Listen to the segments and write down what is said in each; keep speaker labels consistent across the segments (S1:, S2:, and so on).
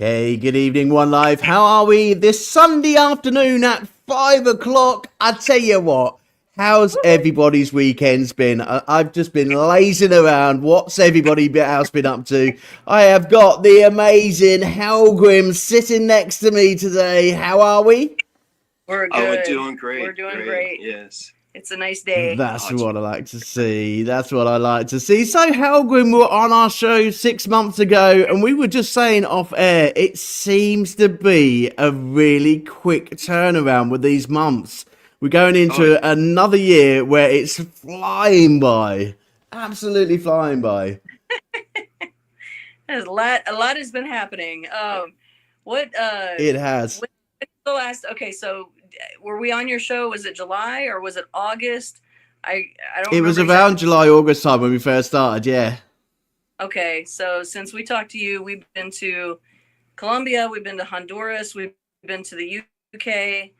S1: Hey, good evening, One Life. How are we this Sunday afternoon at 5 o'clock? I tell you what, how's everybody's weekends been? I've just been lazing around. What's everybody else been up to? I have got the amazing Hellgrimm sitting next to me today. How are we?
S2: We're
S3: Oh, we're
S2: good.
S3: doing great.
S2: We're doing great.
S3: Yes.
S2: It's a nice day.
S1: That's what I like to see. That's what I like to see. So, Helgrim were on our show 6 months ago, and we were just saying off air, it seems to be a really quick turnaround with these months. We're going into another year where it's flying by. Absolutely flying by.
S2: There's a lot has been happening. What
S1: It has.
S2: when's the last okay, so were we on your show? Was it July or was it August? I don't
S1: It was
S2: remember
S1: around
S2: exactly.
S1: July, August time when we first started, yeah.
S2: Okay, so since we talked to you, we've been to Colombia, we've been to Honduras, we've been to the UK.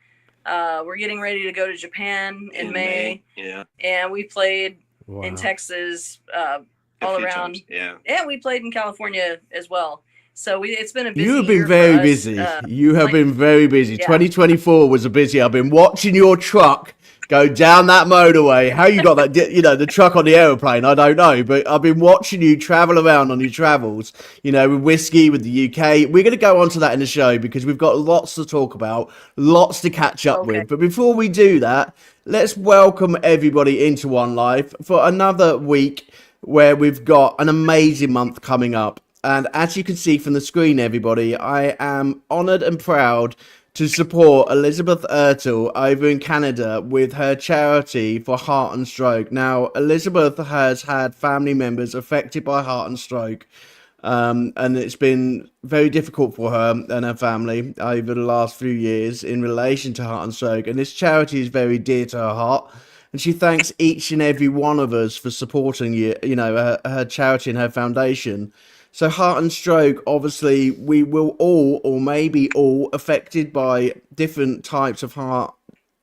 S2: We're getting ready to go to Japan in May.
S3: Yeah.
S2: And we played in
S1: Wow.
S2: Texas,
S3: A
S2: all
S3: few
S2: around.
S3: times, yeah.
S2: And we played in California as well. So it's been a busy
S1: You have been
S2: year
S1: very
S2: for us.
S1: busy. You have been very busy.
S2: Yeah.
S1: 2024 was a busy. I've been watching your truck go down that motorway. How you got that, the truck on the aeroplane, I don't know. But I've been watching you travel around on your travels, with whiskey, with the UK. We're going to go on to that in the show because we've got lots to talk about, lots to catch up
S2: Okay.
S1: with. But before we do that, let's welcome everybody into One Life for another week where we've got an amazing month coming up. And as you can see from the screen, everybody, I am honoured and proud to support Elizabeth Ertel over in Canada with her charity for heart and stroke. Now, Elizabeth has had family members affected by heart and stroke, and it's been very difficult for her and her family over the last few years in relation to heart and stroke. And this charity is very dear to her heart. And she thanks each and every one of us for supporting her charity and her foundation. So heart and stroke, obviously, we will all, or maybe all, affected by different types of heart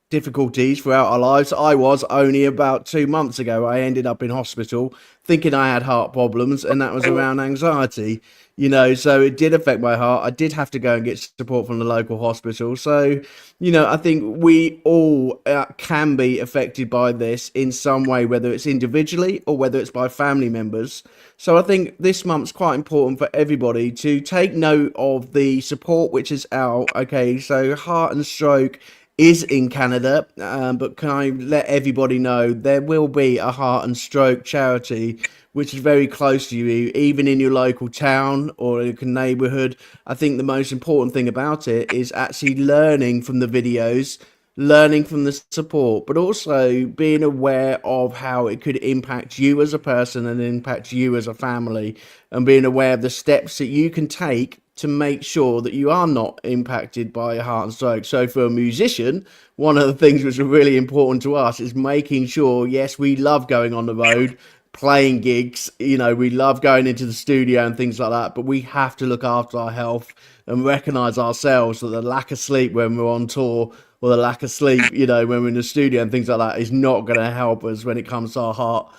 S1: difficulties throughout our lives. I was only about 2 months ago. I ended up in hospital thinking I had heart problems, and that was around anxiety. So it did affect my heart. I did have to go and get support from the local hospital. So, I think we all can be affected by this in some way, whether it's individually or whether it's by family members. So I think this month's quite important for everybody to take note of the support which is out. Okay, so heart and stroke is in Canada, but can I let everybody know there will be a heart and stroke charity which is very close to you, even in your local town or your neighborhood. I think the most important thing about it is actually learning from the videos, learning from the support, but also being aware of how it could impact you as a person and impact you as a family, and being aware of the steps that you can take to make sure that you are not impacted by a heart and stroke. So for a musician, one of the things which are really important to us is making sure, yes, we love going on the road, playing gigs, we love going into the studio and things like that, but we have to look after our health and recognize ourselves that the lack of sleep when we're on tour or the lack of sleep, when we're in the studio and things like that is not going to help us when it comes to our heart.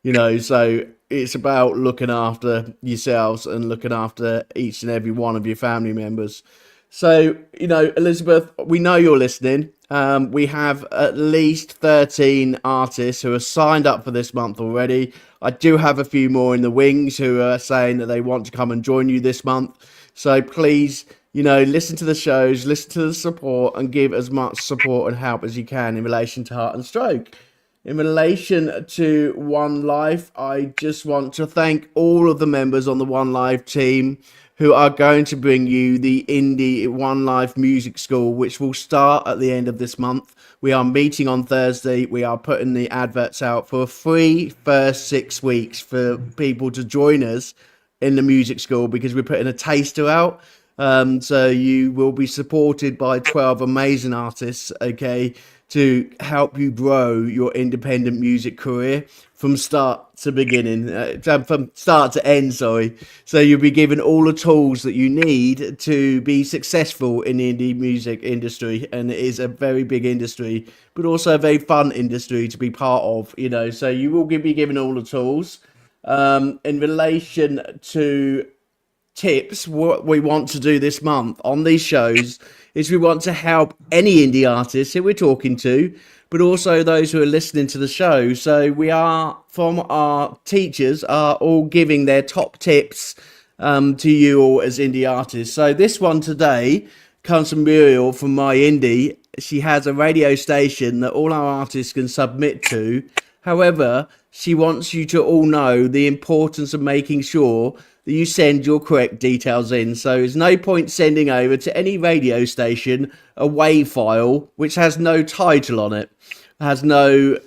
S1: So it's about looking after yourselves and looking after each and every one of your family members. So, Elizabeth, we know you're listening. We have at least 13 artists who are signed up for this month already. I do have a few more in the wings who are saying that they want to come and join you this month. So please, listen to the shows, listen to the support, and give as much support and help as you can in relation to heart and stroke. In relation to One Life, I just want to thank all of the members on the One Life team who are going to bring you the Indie One Life Music School, which will start at the end of this month. We are meeting on Thursday. We are putting the adverts out for a free first 6 weeks for people to join us in the music school because we're putting a taster out. So you will be supported by 12 amazing artists, okay, to help you grow your independent music career from start to beginning, from start to end, sorry. So you'll be given all the tools that you need to be successful in the indie music industry. And it is a very big industry, but also a very fun industry to be part of, so you will be given all the tools. In relation to tips, what we want to do this month on these shows is we want to help any indie artists who we're talking to, but also those who are listening to the show. So we are, from our teachers, are all giving their top tips to you all as indie artists. So this one today comes from Muriel from My Indie. She has a radio station that all our artists can submit to. However, she wants you to all know the importance of making sure that you send your correct details in. So there's no point sending over to any radio station a WAV file which has no title on it, has no,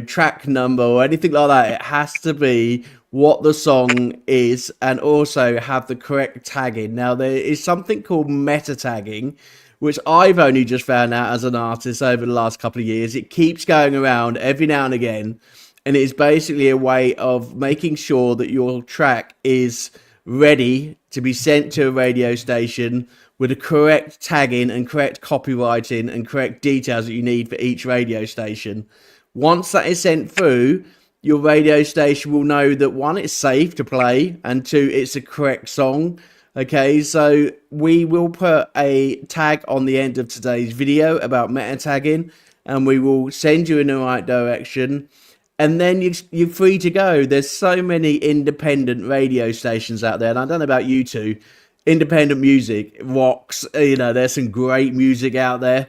S1: track number or anything like that. It has to be what the song is and also have the correct tagging. Now, there is something called meta tagging, which I've only just found out as an artist over the last couple of years. It keeps going around every now and again. And it is basically a way of making sure that your track is ready to be sent to a radio station with the correct tagging and correct copywriting and correct details that you need for each radio station. Once that is sent through, your radio station will know that, one, it's safe to play, and two, it's a correct song. Okay, so we will put a tag on the end of today's video about meta tagging, and we will send you in the right direction. And then you're free to go. There's so many independent radio stations out there. And I don't know about you two. Independent music rocks. There's some great music out there.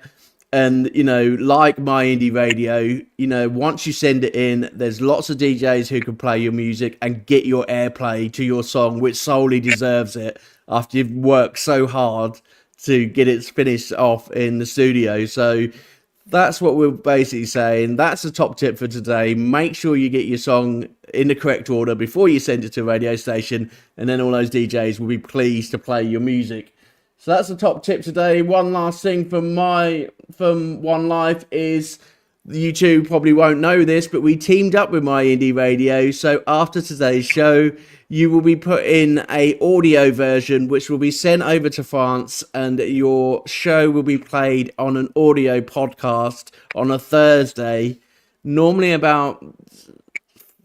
S1: And, like My Indie Radio, once you send it in, there's lots of DJs who can play your music and get your airplay to your song, which solely deserves it after you've worked so hard to get it finished off in the studio. So that's what we're basically saying. That's the top tip for today. Make sure you get your song in the correct order before you send it to a radio station, and then all those DJs will be pleased to play your music. So that's the top tip today. One last thing from One Life is, you two probably won't know this, but we teamed up with My Indie Radio. So after today's show, you will be put in a audio version which will be sent over to France, and your show will be played on an audio podcast on a Thursday, normally about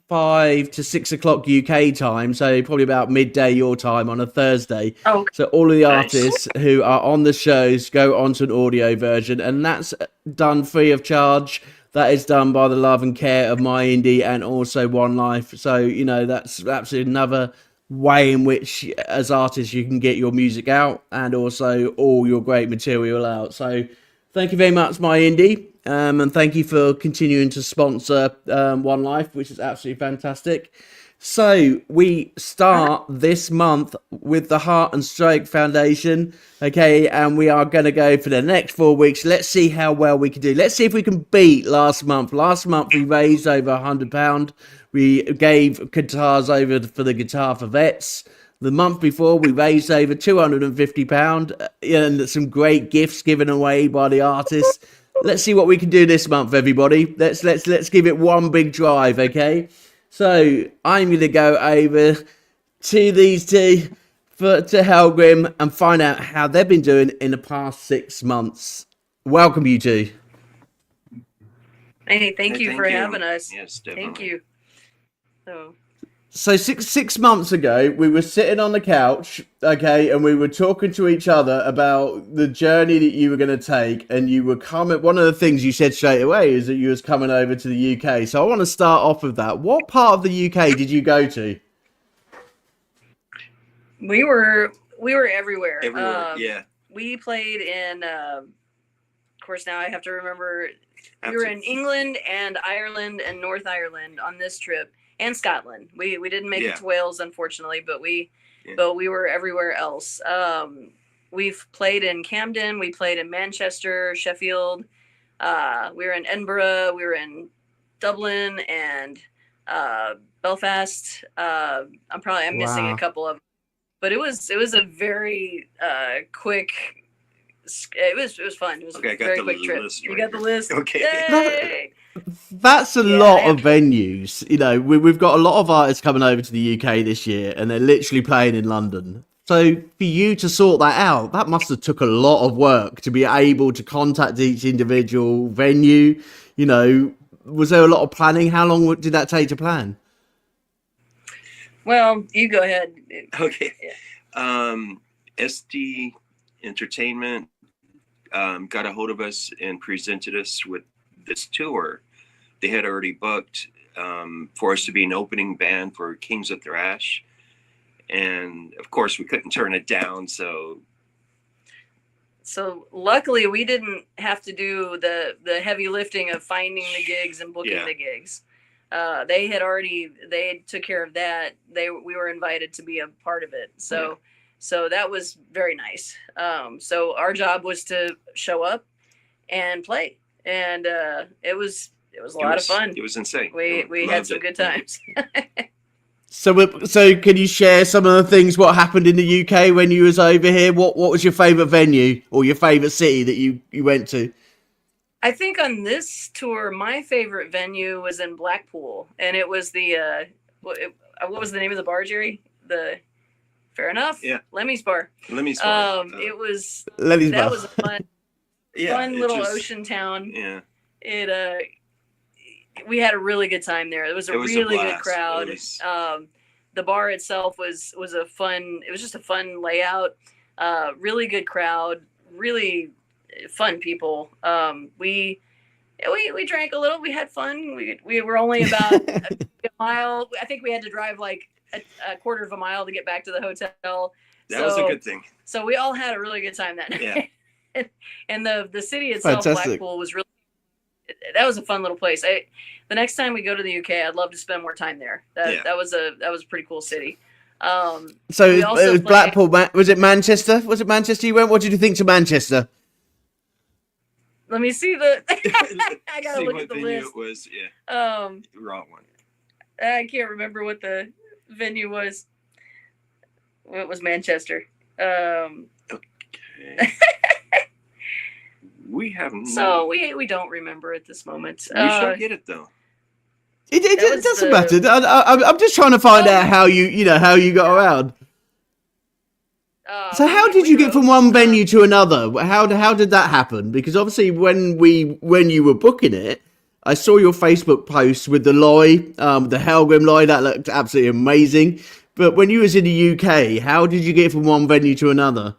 S1: 5 to 6 o'clock UK time, so probably about midday your time on a Thursday.
S2: Oh,
S1: so all of the artists who are on the shows go onto an audio version, and that's done free of charge. That is done by the love and care of My Indie and also One Life. So, that's absolutely another way in which, as artists, you can get your music out and also all your great material out. So, thank you very much, My Indie. And thank you for continuing to sponsor One Life, which is absolutely fantastic. So we start this month with the Heart and Stroke Foundation, okay, and we are going to go for the next 4 weeks. Let's see how well we can do. Let's see if we can beat last month. Last month we raised over £100. We gave guitars over for the Guitar for Vets. The month before we raised over £250 and some great gifts given away by the artists. Let's see what we can do this month, everybody. Let's give it one big drive, okay? So I'm going to go over to these two, to Hellgrimm, and find out how they've been doing in the past 6 months. Welcome, you two.
S2: Hey, thank you for having us.
S3: Yes, definitely.
S2: Thank you.
S1: So six months ago, we were sitting on the couch, okay, and we were talking to each other about the journey that you were going to take, and you were coming. One of the things you said straight away is that you was coming over to the UK. So I want to start off with that. What part of the UK did you go to?
S2: We were everywhere.
S3: Yeah.
S2: We played in. Of course, now I have to remember. We were in England and Ireland and North Ireland on this trip. And Scotland. We didn't make it to Wales, unfortunately, but we were everywhere else. We've played in Camden, we played in Manchester, Sheffield, we were in Edinburgh, we were in Dublin and Belfast. I'm missing a couple of them. But it was a very quick. It was fun. It was a very quick trip. You got the list.
S3: Okay.
S2: Yay!
S1: That's a lot of venues. We've got a lot of artists coming over to the UK this year, and they're literally playing in London. So for you to sort that out, that must have took a lot of work to be able to contact each individual venue. Was there a lot of planning? How long did that take to plan?
S2: Well, you go ahead.
S3: Okay. SD Entertainment got a hold of us and presented us with this tour. They had already booked for us to be an opening band for Kings of Thrash. And of course, we couldn't turn it down. So
S2: luckily, we didn't have to do the heavy lifting of finding the gigs and booking the gigs. They took care of that. We were invited to be a part of it. So that was very nice. So our job was to show up and play, and it was a lot of fun.
S3: It was insane.
S2: We had some good times.
S1: So can you share some of the things what happened in the UK when you was over here? What was your favourite venue or your favourite city that you went to?
S2: I think on this tour, my favorite venue was in Blackpool, and it was the what was the name of the bar, Jerry? The Fair Enough.
S3: Yeah.
S2: Lemmy's Bar.
S3: Lemmy's Bar.
S2: It was
S1: Lemmy's
S2: that
S1: Bar.
S2: was a fun little ocean town.
S3: Yeah.
S2: We had a really good time there. It was a really good crowd. The bar itself was just a fun layout. Really good crowd. Really fun people. We drank a little. We had fun. We were only about a mile. I think we had to drive like a quarter of a mile to get back to the hotel.
S3: That was a good thing.
S2: So we all had a really good time that night.
S3: Yeah.
S2: And the city itself,
S1: Fantastic.
S2: Blackpool, was really. That was a fun little place. The next time we go to the UK, I'd love to spend more time there. That was a pretty cool city.
S1: So it was Blackpool. Was it Manchester? Was it Manchester you went? What did you think to Manchester?
S2: Let me see the. I gotta look at the list.
S3: It was, wrong one.
S2: I can't remember what the venue was. It was Manchester.
S3: Okay. We have
S2: so we don't remember at this moment.
S3: We should get it though.
S1: It doesn't matter. I'm just trying to find out how you got around. So how did you get from one venue to another? How did that happen? Because obviously when you were booking it, I saw your Facebook post with the lorry, the Hellgrimm lorry. That looked absolutely amazing. But when you was in the UK, how did you get from one venue to another?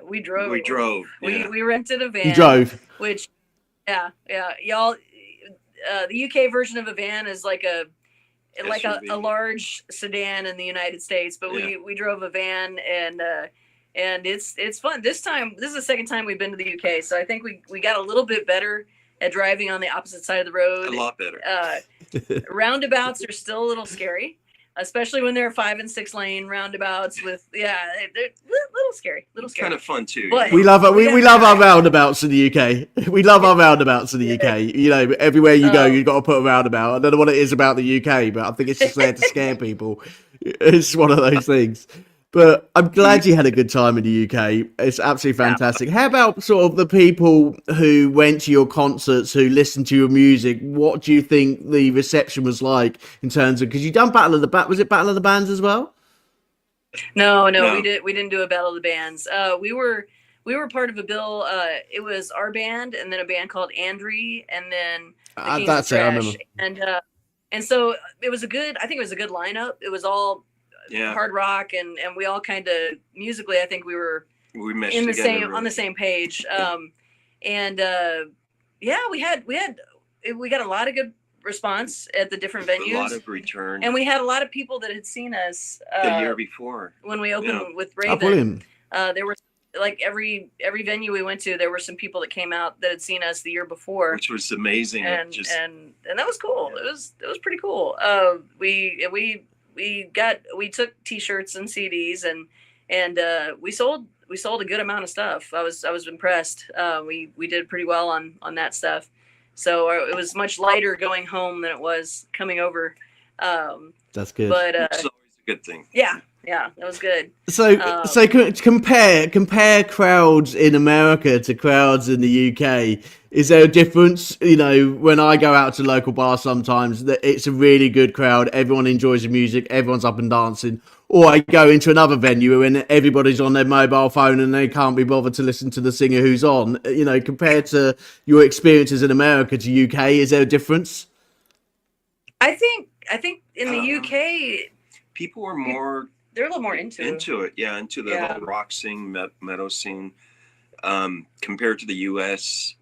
S2: We drove.
S3: Yeah.
S2: We rented a van.
S1: You drove.
S2: Which, y'all. The UK version of a van is like a large sedan in the United States, but we drove a van and it's fun. This is the second time we've been to the UK, so I think we got a little bit better at driving on the opposite side of the road.
S3: A lot better.
S2: Roundabouts are still a little scary, especially when they're 5 and 6 lane roundabouts they're little scary.
S3: Kind of fun too.
S2: But
S1: we love our roundabouts in the UK. We love our roundabouts in the UK. You know, everywhere you go, you've got to put a roundabout. I don't know what it is about the UK, but I think it's just there to scare people. It's one of those things. But I'm glad you had a good time in the UK. It's absolutely fantastic. How about sort of the people who went to your concerts, who listened to your music? What do you think the reception was like in terms of, because you done Battle of the was it Battle of the Bands as well?
S2: No, we didn't do a Battle of the Bands. We were part of a bill. It was our band and then a band called Andre and then the Kings
S1: that's
S2: of
S1: it. I
S2: Thrash.
S1: remember.
S2: And so it was I think it was a good lineup. It was all hard rock and we all kind of musically, I think we meshed in the same on the same page. We got a lot of good response at the different venues.
S3: A lot of return.
S2: And we had a lot of people that had seen us
S3: the year before
S2: when we opened with Raven.
S1: Oh, brilliant.
S2: There were like every venue we went to, there were some people that came out that had seen us the year before,
S3: which was amazing.
S2: And that was cool. Yeah. It was pretty cool. We took T-shirts and CDs and we sold a good amount of stuff. I was impressed. We did pretty well on that stuff. So it was much lighter going home than it was coming over.
S1: That's good.
S2: But
S3: it's always a good thing.
S2: Yeah, that was good.
S1: So compare crowds in America to crowds in the UK. Is there a difference? You know, when I go out to local bars sometimes, that it's a really good crowd. Everyone enjoys the music. Everyone's up and dancing. Or I go into another venue and everybody's on their mobile phone and they can't be bothered to listen to the singer who's on. You know, compared to your experiences in America to UK, is there a difference?
S2: I think in the UK,
S3: people are more
S2: they're a little more into
S3: it. Yeah, into the whole rock scene, metal scene. Compared to the U.S.,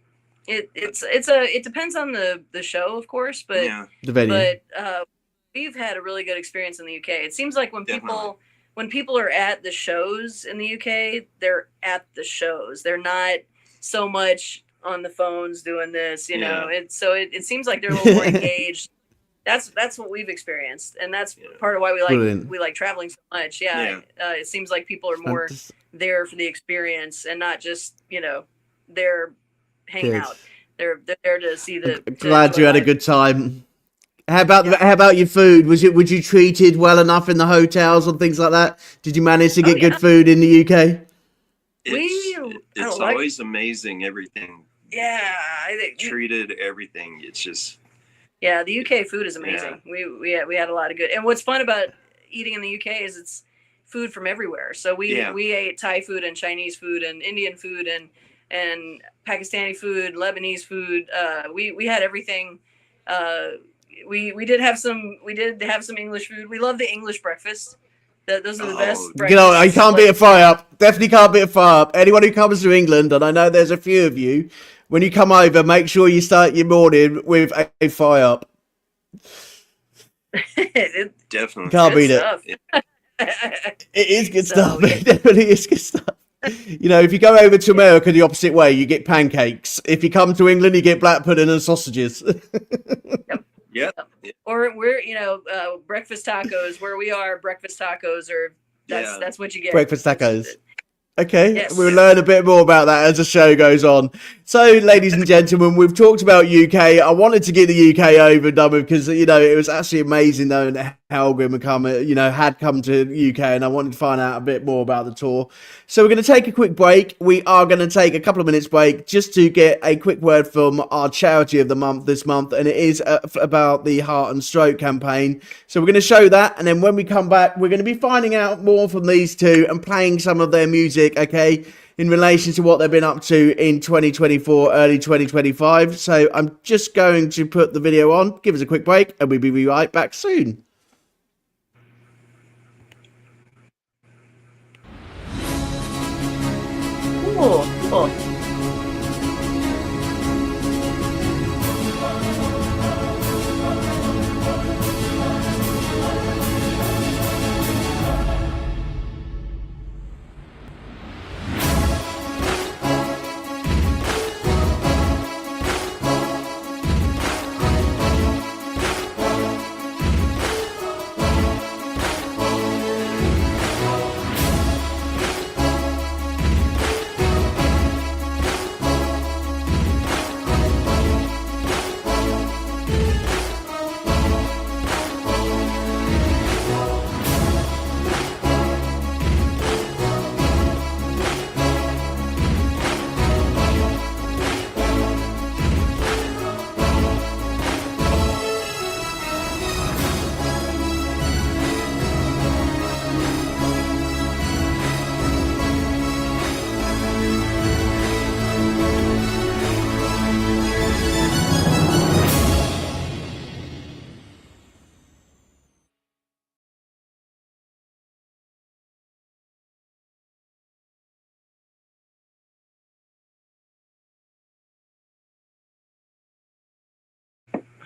S2: it depends on the show, of course, but
S1: the venue.
S2: But we've had a really good experience in the UK. It seems like when people are at the shows in the UK, they're at the shows. They're not so much on the phones doing this, you know. It seems like they're a little more engaged. That's what we've experienced, and that's part of why we like traveling so much. It seems like people are more there for the experience and not just, you know, they're hanging out. They're there to see the.
S1: Glad you had a good time. How about your food? Was you treated well enough in the hotels and things like that? Did you manage to get good food in the UK?
S3: It's always amazing, everything.
S2: Yeah, I think
S3: treated everything. It's just
S2: the UK food is amazing. We had a lot of good. And what's fun about eating in the UK is it's food from everywhere. So we ate Thai food and Chinese food and Indian food and Pakistani food, Lebanese food. We had everything. We did have some English food. We love the English breakfast. Those are the best breakfasts.
S1: You know, I can't beat a fry up. Definitely can't beat a fry up. Anyone who comes to England, and I know there's a few of you, when you come over, make sure you start your morning with a fry up.
S3: Definitely.
S1: Can't beat it. It is good stuff. It definitely is good stuff. You know, if you go over to America the opposite way, you get pancakes. If you come to England, you get black pudding and sausages.
S3: Yep.
S2: Or we're, you know, breakfast tacos. Where we are, breakfast tacos are that's what you get.
S1: Breakfast tacos. Okay, we'll learn a bit more about that as the show goes on. So, ladies and gentlemen, we've talked about UK. I wanted to get the UK over and done with because, you know, it was actually amazing knowing that Hellgrimm had come to UK, and I wanted to find out a bit more about the tour. So we're going to take a quick break. We are going to take a couple of minutes break just to get a quick word from our charity of the month this month, and it is about the Heart and Stroke campaign. So we're going to show that, and then when we come back, we're going to be finding out more from these two and playing some of their music, okay, in relation to what they've been up to in 2024, early 2025. So I'm just going to put the video on, give us a quick break, and we'll be right back soon.
S2: Cool.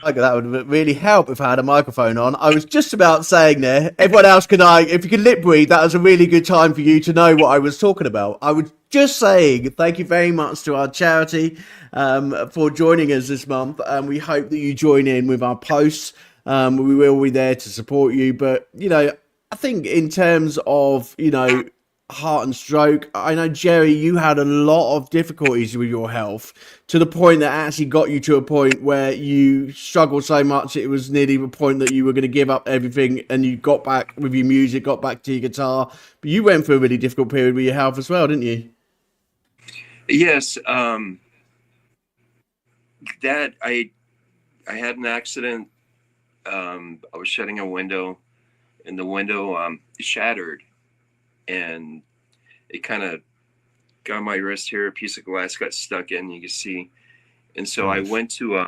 S1: That would really help if I had a microphone on. I was just about saying there, everyone else if you could lip read, that was a really good time for you to know what I was talking about. I was just saying thank you very much to our charity for joining us this month, and we hope that you join in with our posts. We will be there to support you, but, you know, I think in terms of, you know, Heart and Stroke, I know, Jerry, you had a lot of difficulties with your health to the point that actually got you to a point where you struggled so much it was nearly the point that you were going to give up everything, and you got back with your music, got back to your guitar. But you went through a really difficult period with your health as well, didn't you?
S3: Yes. That I had an accident. I was shutting a window, and the window shattered. And it kind of got my wrist here. A piece of glass got stuck in, you can see. And so I went to,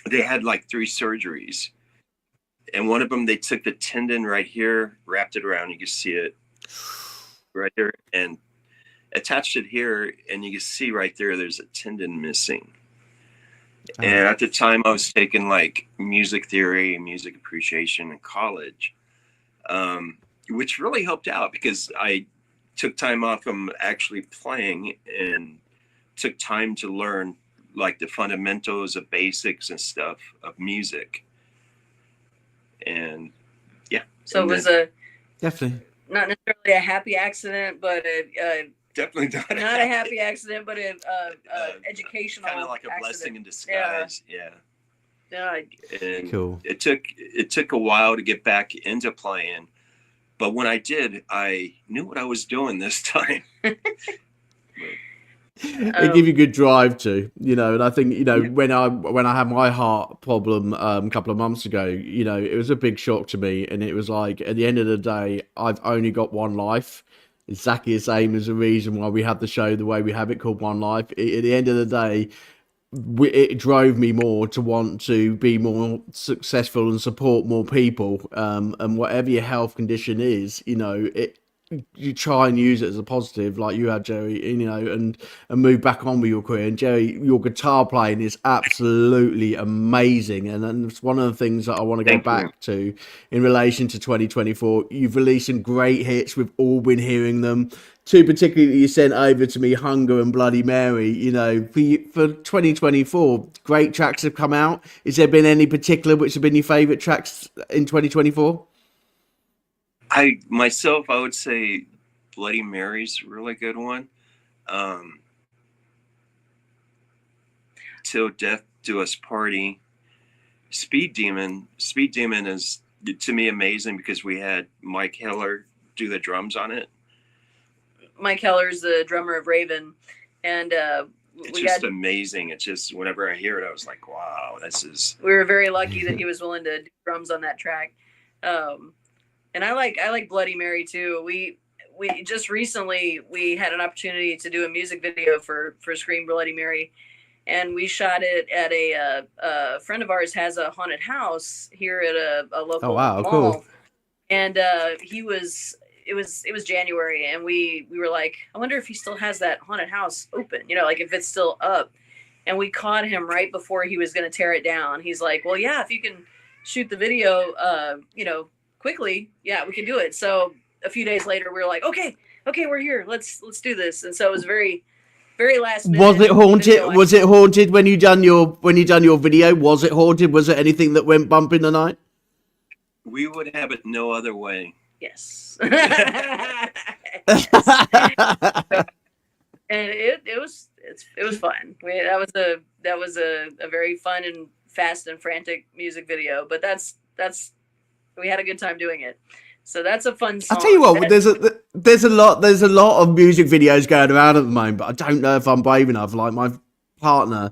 S3: they had like 3 surgeries. and one of them, they took the tendon right here, wrapped it around. You can see it right there, and attached it here, and you can see right there, there's a tendon missing. And at the time, I was taking like music theory and music appreciation in college, which really helped out because I took time off from actually playing and took time to learn like the fundamentals of basics and stuff of music. And yeah.
S2: So it was a
S1: Definitely
S2: not necessarily a happy accident, but
S3: definitely not
S2: a happy accident, but a educational
S3: kind of like a
S2: accident.
S3: blessing in disguise. Yeah. And
S1: cool.
S3: It took a while to get back into playing, but when I did, I knew what I was doing this time.
S1: It give you good drive to, you know, and I think, you know, when I had my heart problem a couple of months ago, you know, it was a big shock to me, and it was like at the end of the day, I've only got one life. Exactly the same as the reason why we have the show the way we have it, called One Life. At the end of the day, it drove me more to want to be more successful and support more people. And whatever your health condition is, you know, you try and use it as a positive, like you had, Jerry, you know, and move back on with your career. And Jerry, your guitar playing is absolutely amazing, and it's one of the things that I want to go back to in relation to 2024. You've released some great hits. We've all been hearing them. Two particularly that you sent over to me, Hunger and Bloody Mary. You know, for 2024, great tracks have come out. Has there been any particular which have been your favorite tracks in 2024?
S3: I would say Bloody Mary's a really good one. Till Death Do Us Party. Speed Demon is, to me, amazing because we had Mike Heller do the drums on it.
S2: Mike Heller's the drummer of Raven, and
S3: it's just amazing. It's just, whenever I hear it, I was like, wow, we
S2: were very lucky that he was willing to do drums on that track. And I like Bloody Mary too. We just recently we had an opportunity to do a music video for Scream Bloody Mary, and we shot it at a friend of ours has a haunted house here at a local mall.
S1: Cool.
S2: And it was January, and we were like, I wonder if he still has that haunted house open, you know, like if it's still up. And we caught him right before he was going to tear it down. He's like, well, yeah, if you can shoot the video, you know, quickly, yeah, we can do it. So a few days later, we were like, okay, we're here. Let's do this. And so it was very, very last minute.
S1: Was it haunted? Was it haunted when you done your video? Was it haunted? Was it anything that went bump in the night?
S3: We would have it no other way.
S2: Yes. And it was fun. That was a very fun and fast and frantic music video, but we had a good time doing it. So that's a fun song.
S1: I'll tell you what, there's a lot of music videos going around at the moment, but I don't know if I'm brave enough. Like, my partner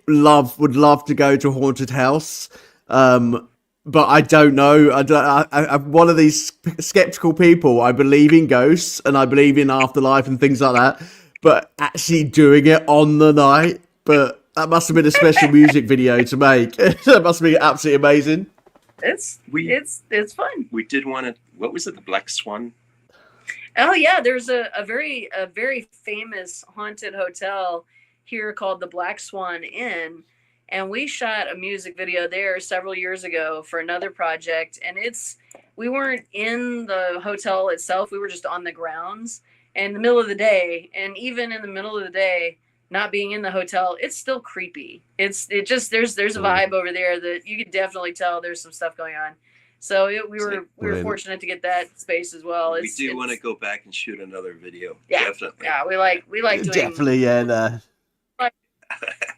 S1: would love to go to a haunted house, but I don't know. I'm one of these skeptical people. I believe in ghosts and I believe in afterlife and things like that, but actually doing it on the night, but that must have been a special music video to make. That must be absolutely amazing.
S2: It's fun.
S3: We did what was it? The Black Swan?
S2: Oh yeah. There's a very famous haunted hotel here called the Black Swan Inn. And we shot a music video there several years ago for another project. And we weren't in the hotel itself. We were just on the grounds in the middle of the day. And even in the middle of the day, not being in the hotel, it's still creepy. There's a vibe over there that you can definitely tell there's some stuff going on. So we were fortunate to get that space as well.
S3: We do want to go back and shoot another video.
S2: Yeah,
S3: definitely.
S2: Yeah, we like doing.
S1: Definitely, yeah.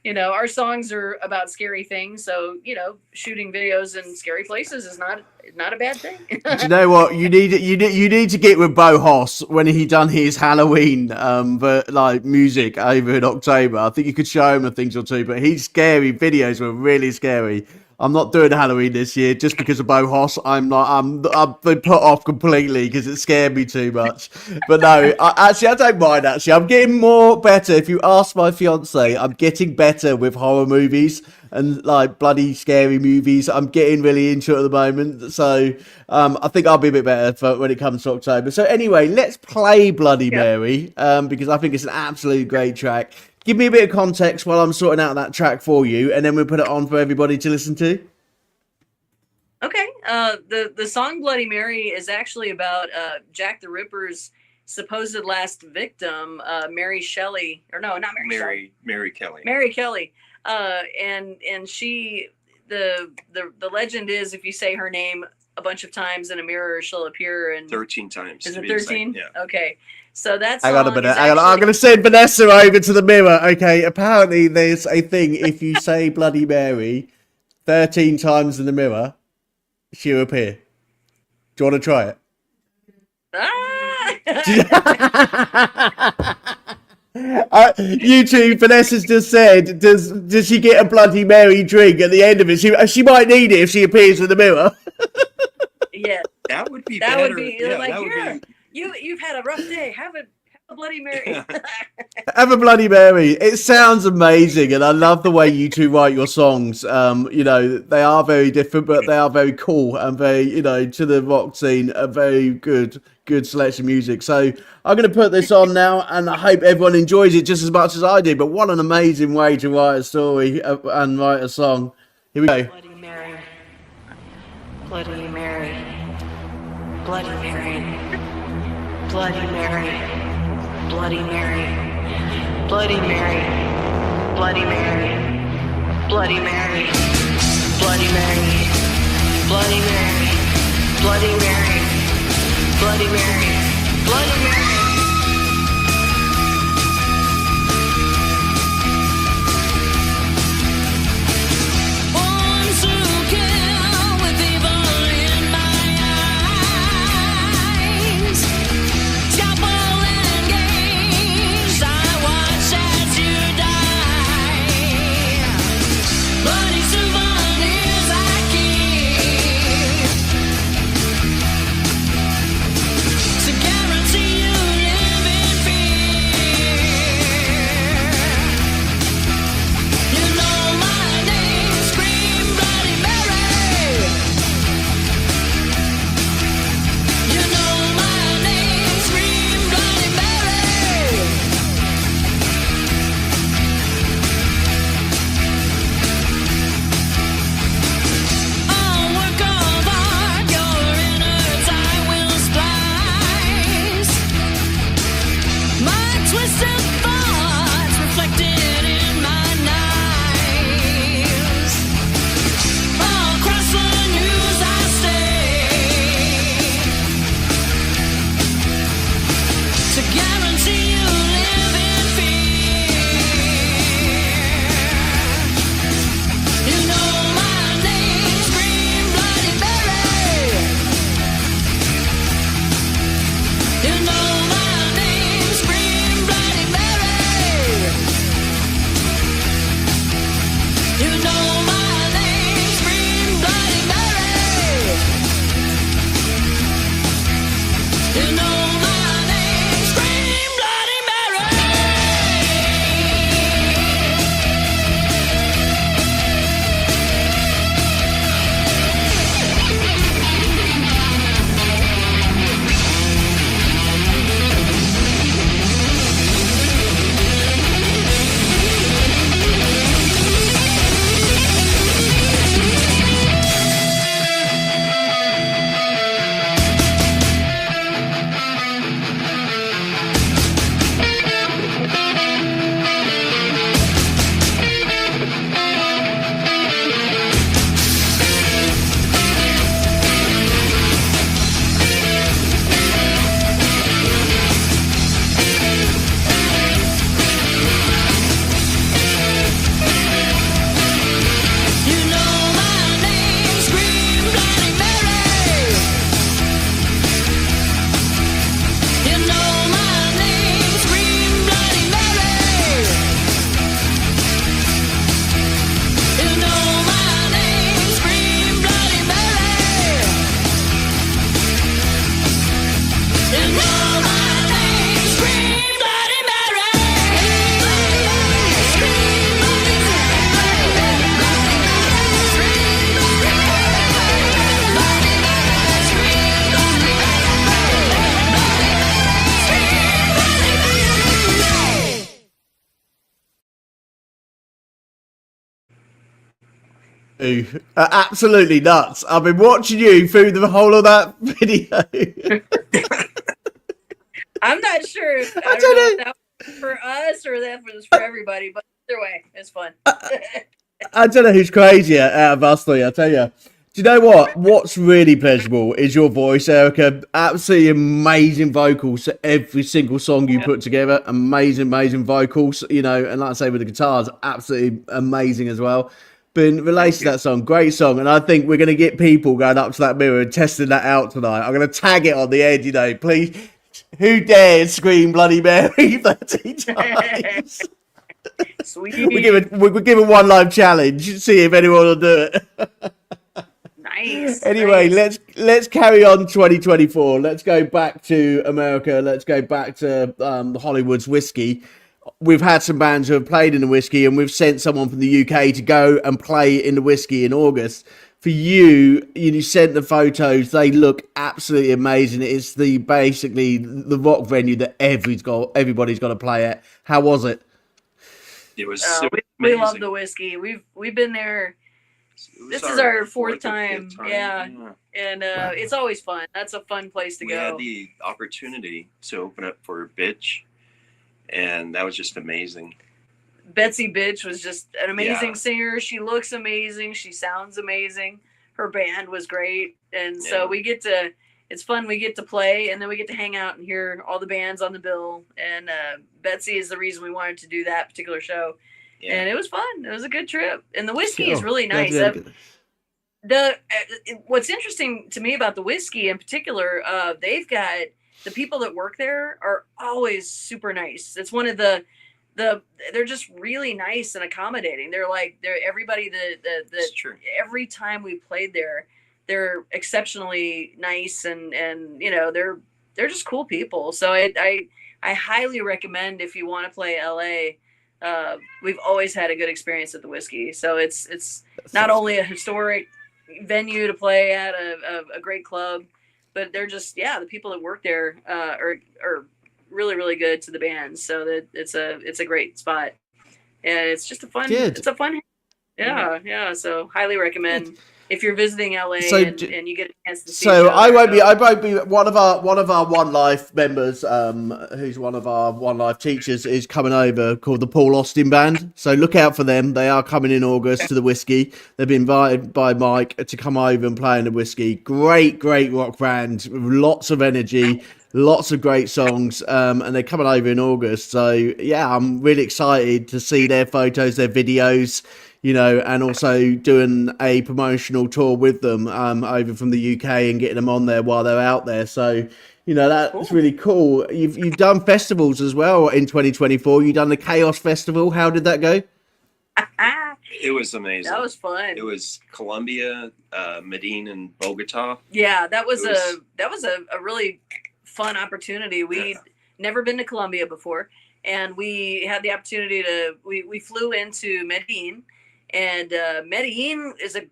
S2: You know, our songs are about scary things, so you know, shooting videos in scary places is not a bad thing.
S1: Do you know what? You need to get with Bo Hoss when he done his Halloween but like music over in October. I think you could show him a thing or two, but his scary videos were really scary. I'm not doing Halloween this year just because of Bohos. I've been put off completely because it scared me too much. But no, I don't mind. Actually, I'm getting more better. If you ask my fiance, I'm getting better with horror movies and like bloody scary movies. I'm getting really into it at the moment. So I think I'll be a bit better for when it comes to October. So anyway, let's play Bloody Mary because I think it's an absolutely great track. Give me a bit of context while I'm sorting out that track for you, and then we'll put it on for everybody to listen to.
S2: Okay. The song Bloody Mary is actually about Jack the Ripper's supposed last victim, Mary Shelley. Or no, not Mary Shelley.
S3: Mary Kelly.
S2: Mary Kelly. And she, the legend is if you say her name a bunch of times in a mirror, she'll appear. And
S3: 13 times.
S2: Is it 13?
S3: Yeah.
S2: Okay. So that's.
S1: Hang on a minute. I'm going to send Vanessa over to the mirror. Okay. Apparently, there's a thing. If you say Bloody Mary 13 times in the mirror, she'll appear. Do you want to try it? YouTube, Vanessa's just said, does she get a Bloody Mary drink at the end of it? She might need it if she appears in the mirror.
S2: Yeah.
S3: That would be
S2: that
S3: better.
S2: Would be
S3: yeah,
S2: like,
S3: that would
S2: here,
S3: be...
S2: you've had a rough day. Have a Bloody Mary.
S1: Have a Bloody Mary. It sounds amazing, and I love the way you two write your songs. You know, they are very different, but they are very cool and very, you know, to the rock scene, a very good selection of music. So I'm going to put this on now, and I hope everyone enjoys it just as much as I do. But what an amazing way to write a story and write a song. Here we go.
S4: Bloody Mary. Bloody Mary. Bloody Mary. Bloody Mary. Bloody Mary, Bloody Mary, Bloody Mary, Bloody Mary, Bloody Mary, Bloody Mary, Bloody Mary, Bloody Mary, Bloody Mary.
S1: Ooh, absolutely nuts. I've been watching you through the whole of that video.
S2: I'm not sure. I don't know if that was for us or that was for everybody, but either way, it's fun.
S1: I don't know who's crazier out of us three, I tell you. Do you know what? What's really pleasurable is your voice, Erica. Absolutely amazing vocals to every single song you put together. Amazing vocals, you know, and like I say, with the guitars, absolutely amazing as well. But in relation to that song, great song, and I think we're going to get people going up to that mirror and testing that out tonight. I'm going to tag it on the end, you know, please. Who dares scream Bloody Mary 30 times?
S2: Sweet.
S1: We're giving one live challenge. See if anyone will do it.
S2: Nice.
S1: Anyway,
S2: nice.
S1: let's carry on 2024. Let's go back to America. Let's go back to Hollywood's whiskey. We've had some bands who have played in the whiskey, and we've sent someone from the UK to go and play in the whiskey in August. For you, you sent the photos. They look absolutely amazing. It's basically the rock venue that everybody's got to play at. How was it?
S3: It was
S2: we love the whiskey. We've been there. This is our fourth time. Yeah. And it's always fun. That's a fun place to go.
S3: We had the opportunity to open up for Bitch, and that was just amazing.
S2: Betsy Bitch was just an amazing singer. She looks amazing. She sounds amazing. Her band was great. And so it's fun. We get to play, and then we get to hang out and hear all the bands on the bill. And Betsy is the reason we wanted to do that particular show. Yeah. And it was fun. It was a good trip. And the whiskey is really nice. What's interesting to me about the whiskey in particular, they've got the people that work there are always super nice. It's one of they're just really nice and accommodating. They're everybody every time we played there, they're exceptionally nice and you know, they're just cool people. So I highly recommend if you want to play LA. We've always had a good experience at the whiskey. So it's not only a historic venue to play at, a great club, but they're just, the people that work there are really, really good to the band. So that it's a great spot, and it's just a fun. Yeah. So highly recommend if you're visiting LA and you get a chance to see.
S1: So I won't be one of our One Life members, who's one of our One Life teachers, is coming over, called the Paul Austin Band. So look out for them. They are coming in August to the whiskey. They've been invited by Mike to come over and play in the whiskey. Great rock band with lots of energy. Lots of great songs, and they're coming over in August. So, I'm really excited to see their photos, their videos, you know, and also doing a promotional tour with them over from the UK and getting them on there while they're out there. So, you know, that's really cool. You've done festivals as well in 2024. You've done the Chaos Festival. How did that go?
S3: It was amazing.
S2: That was fun.
S3: It was Colombia, Medellin, and Bogota.
S2: Yeah, that was a really fun opportunity. We'd never been to Colombia before, and we had the opportunity we flew into Medellin, and Medellin is a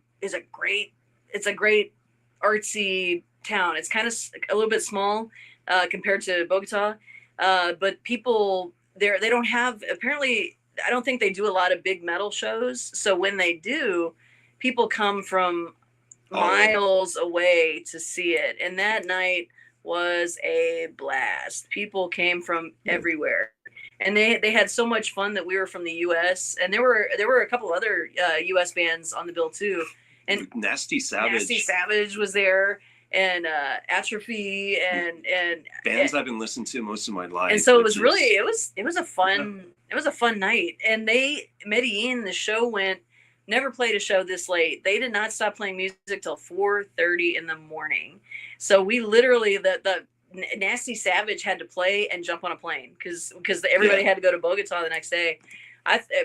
S2: great artsy town. It's kind of a little bit small compared to Bogota, but people there, they don't have, apparently I don't think they do a lot of big metal shows, so when they do, people come from miles away to see it. And that night was a blast. People came from everywhere, and they had so much fun that we were from the US, and there were a couple other US bands on the bill too. And Nasty Savage was there, and Atrophy, and
S3: bands I've been listening to most of my life.
S2: And so it was a fun night. And Medellin, the show went, never played a show this late. They did not stop playing music till 4:30 in the morning. So we literally, the Nasty Savage had to play and jump on a plane because everybody had to go to Bogota the next day.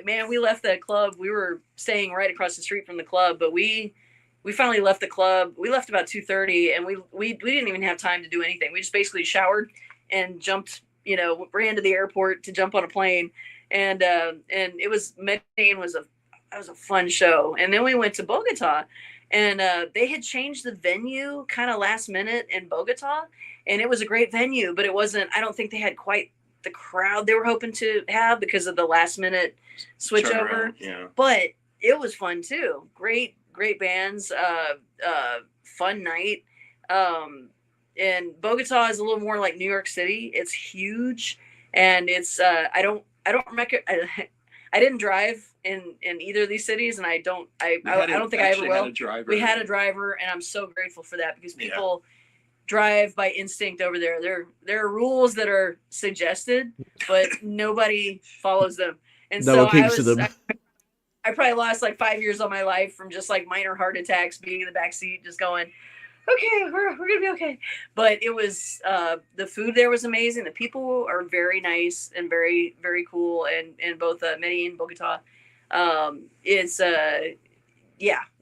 S2: We left that club. We were staying right across the street from the club, but we finally left the club. We left about 2:30, and we didn't even have time to do anything. We just basically showered and jumped, ran to the airport to jump on a plane. And Medellin was a fun show. And then we went to Bogota, and they had changed the venue kind of last minute in Bogota, and it was a great venue, but I don't think they had quite the crowd they were hoping to have because of the last minute switch over. Yeah. But it was fun too. Great great bands, fun night. And Bogota is a little more like New York City. It's huge, and it's I don't I didn't drive in either of these cities, and I don't think I ever will. We had a driver, and I'm so grateful for that, because people drive by instinct over there. There are rules that are suggested, but nobody follows them. And
S1: no
S2: so
S1: one keeps to them.
S2: I probably lost like 5 years of my life from just like minor heart attacks, being in the back seat, just going, okay, we're gonna be okay. But it was the food there was amazing. The people are very nice and very, very cool, and both Medellin and Bogota. It's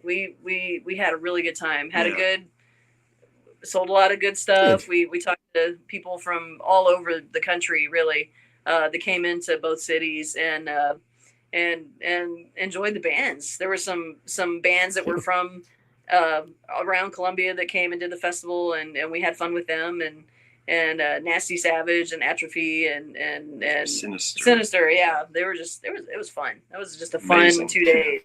S2: we had a really good time. Sold a lot of good stuff. We talked to people from all over the country, really, that came into both cities, and enjoyed the bands. There were some bands that were from around Colombia that came and did the festival, and we had fun with them, and Nasty Savage and Atrophy and Sinister. Yeah, it was fun. That was just a fun
S3: Amazing.
S2: 2 days.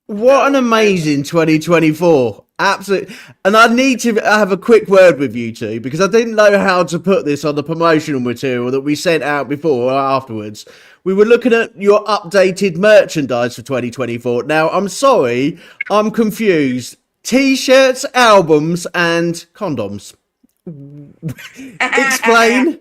S1: What an amazing 2024. Absolutely. And I need to have a quick word with you two, because I didn't know how to put this on the promotional material that we sent out before or afterwards. We were looking at your updated merchandise for 2024. Now, I'm sorry, I'm confused. T-shirts, albums, and condoms. Explain.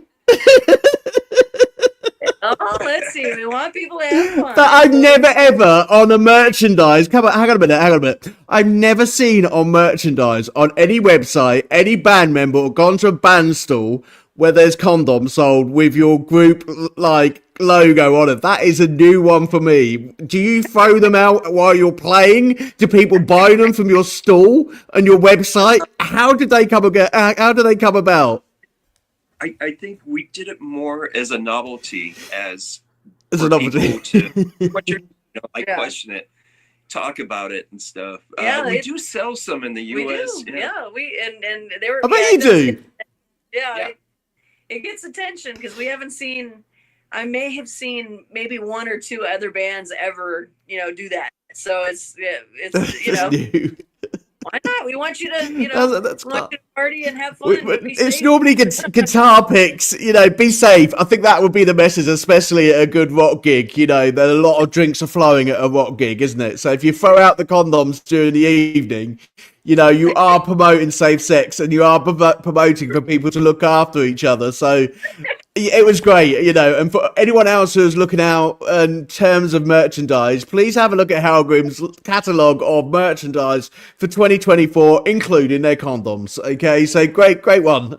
S2: Oh, let's see. We want people to have fun.
S1: But I've never ever on a merchandise. Hang on a minute. I've never seen on merchandise on any website, any band member, or gone to a band stall where there's condoms sold with your group like logo on it. That is a new one for me. Do you throw them out while you're playing? Do people buy them from your stall and your website? How did they come about?
S3: I think we did it more as a novelty, as
S1: a novelty.
S3: Question it, talk about it and stuff.
S2: Yeah,
S3: we do sell some in the US.
S2: We do. Yeah, and they were.
S1: I bet you do.
S2: Yeah. It gets attention because we haven't seen. I may have seen maybe one or two other bands ever, do that. So it's
S1: New.
S2: Why not? We want you to,
S1: that's
S2: party and have fun.
S1: It's normally guitar picks, be safe. I think that would be the message, especially at a good rock gig. That a lot of drinks are flowing at a rock gig, isn't it? So if you throw out the condoms during the evening, you are promoting safe sex, and you are promoting for people to look after each other. So it was great, and for anyone else who's looking out in terms of merchandise, please have a look at Hellgrimm's catalogue of merchandise for 2024, including their condoms. Okay, so great one.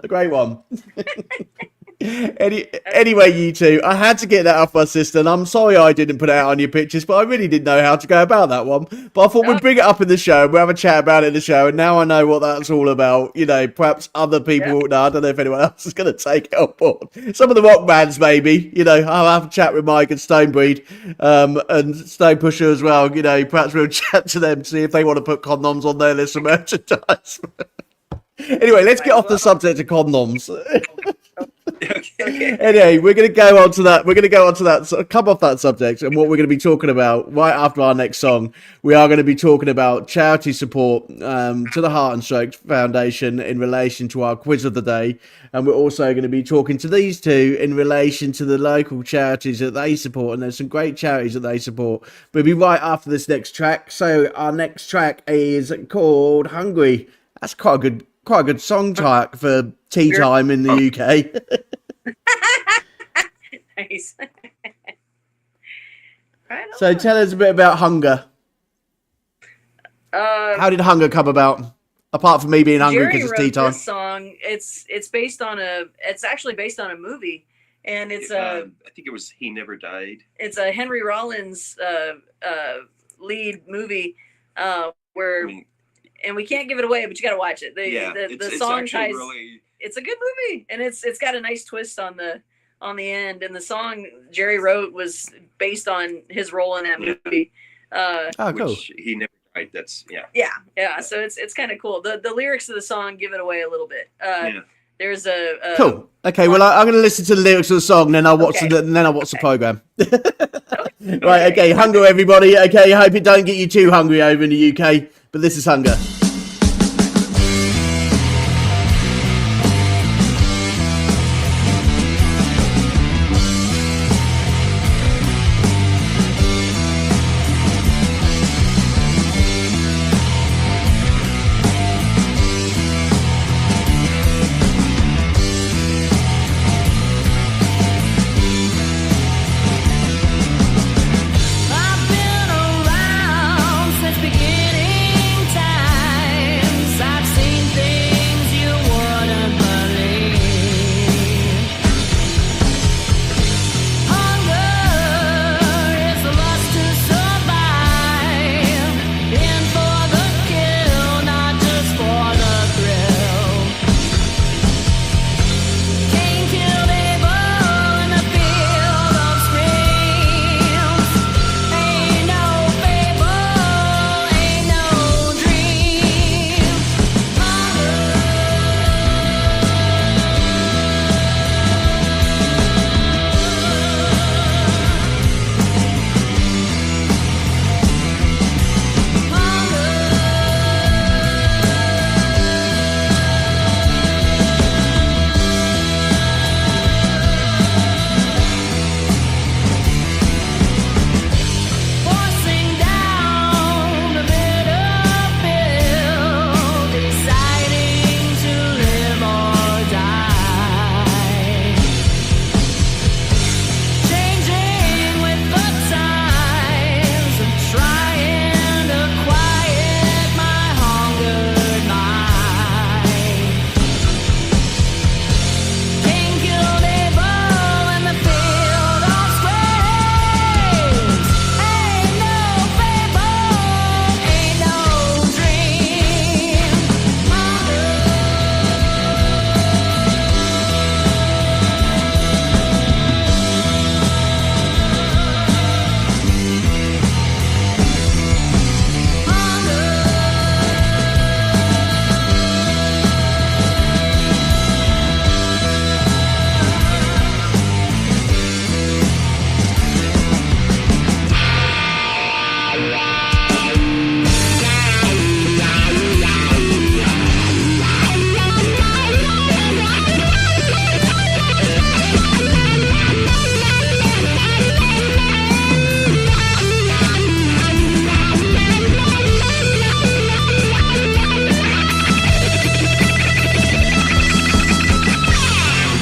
S1: Anyway, you two, I had to get that off my system. I'm sorry I didn't put it out on your pictures, but I really didn't know how to go about that one. But I thought we'd bring it up in the show. We'll have a chat about it in the show, and now I know what that's all about. Perhaps other people. No, I don't know if anyone else is going to take it on board. Some of the rock bands, maybe. I'll have a chat with Mike and Stonebreed, and Stone Pusher as well. Perhaps we'll chat to them, see if they want to put condoms on their list of merchandise. Anyway, let's get off the subject of condoms.
S2: Okay.
S1: Anyway, we're going to go on to that. So come off that subject, and what we're going to be talking about right after our next song, we are going to be talking about charity support to the Heart and Stroke Foundation in relation to our quiz of the day, and we're also going to be talking to these two in relation to the local charities that they support, and there's some great charities that they support. We'll be right after this next track. So our next track is called "Hungry." That's quite a good song track for tea time in the UK.
S2: Nice. Right
S1: So
S2: on.
S1: tell us a bit about Hunger. How did Hunger come about? Apart from me being hungry because it's tea time.
S2: This song, it's actually based on a movie, and it's
S3: I think it was He Never Died.
S2: It's a Henry Rollins lead movie where. And we can't give it away, but you got to watch it. The song ties. It's a good movie, and it's got a nice twist on the end. And the song Jerry wrote was based on his role in that movie.
S1: Cool.
S3: Which He Never Died. That's
S2: Yeah. So it's kind of cool. The lyrics of the song give it away a little bit. There's a
S1: cool. Okay, well I'm going to listen to the lyrics of the song, and then I'll watch the program. Right, okay, Hunger, everybody. Okay, I hope it don't get you too hungry over in the UK, but this is Hunger.
S5: I've been around since beginning times. I've seen things you wouldn't believe. Hunger is the lust to survive. In for the kill, not just for the thrill. Cain killed Abel in the field of screams. Ain't no fable, ain't no dream. Forcing down the bitter pill, deciding to live or die. Changing with the times and trying to quiet my hungered mind. Cain killed Abel in the field of screams. Ain't no fable, ain't no dream.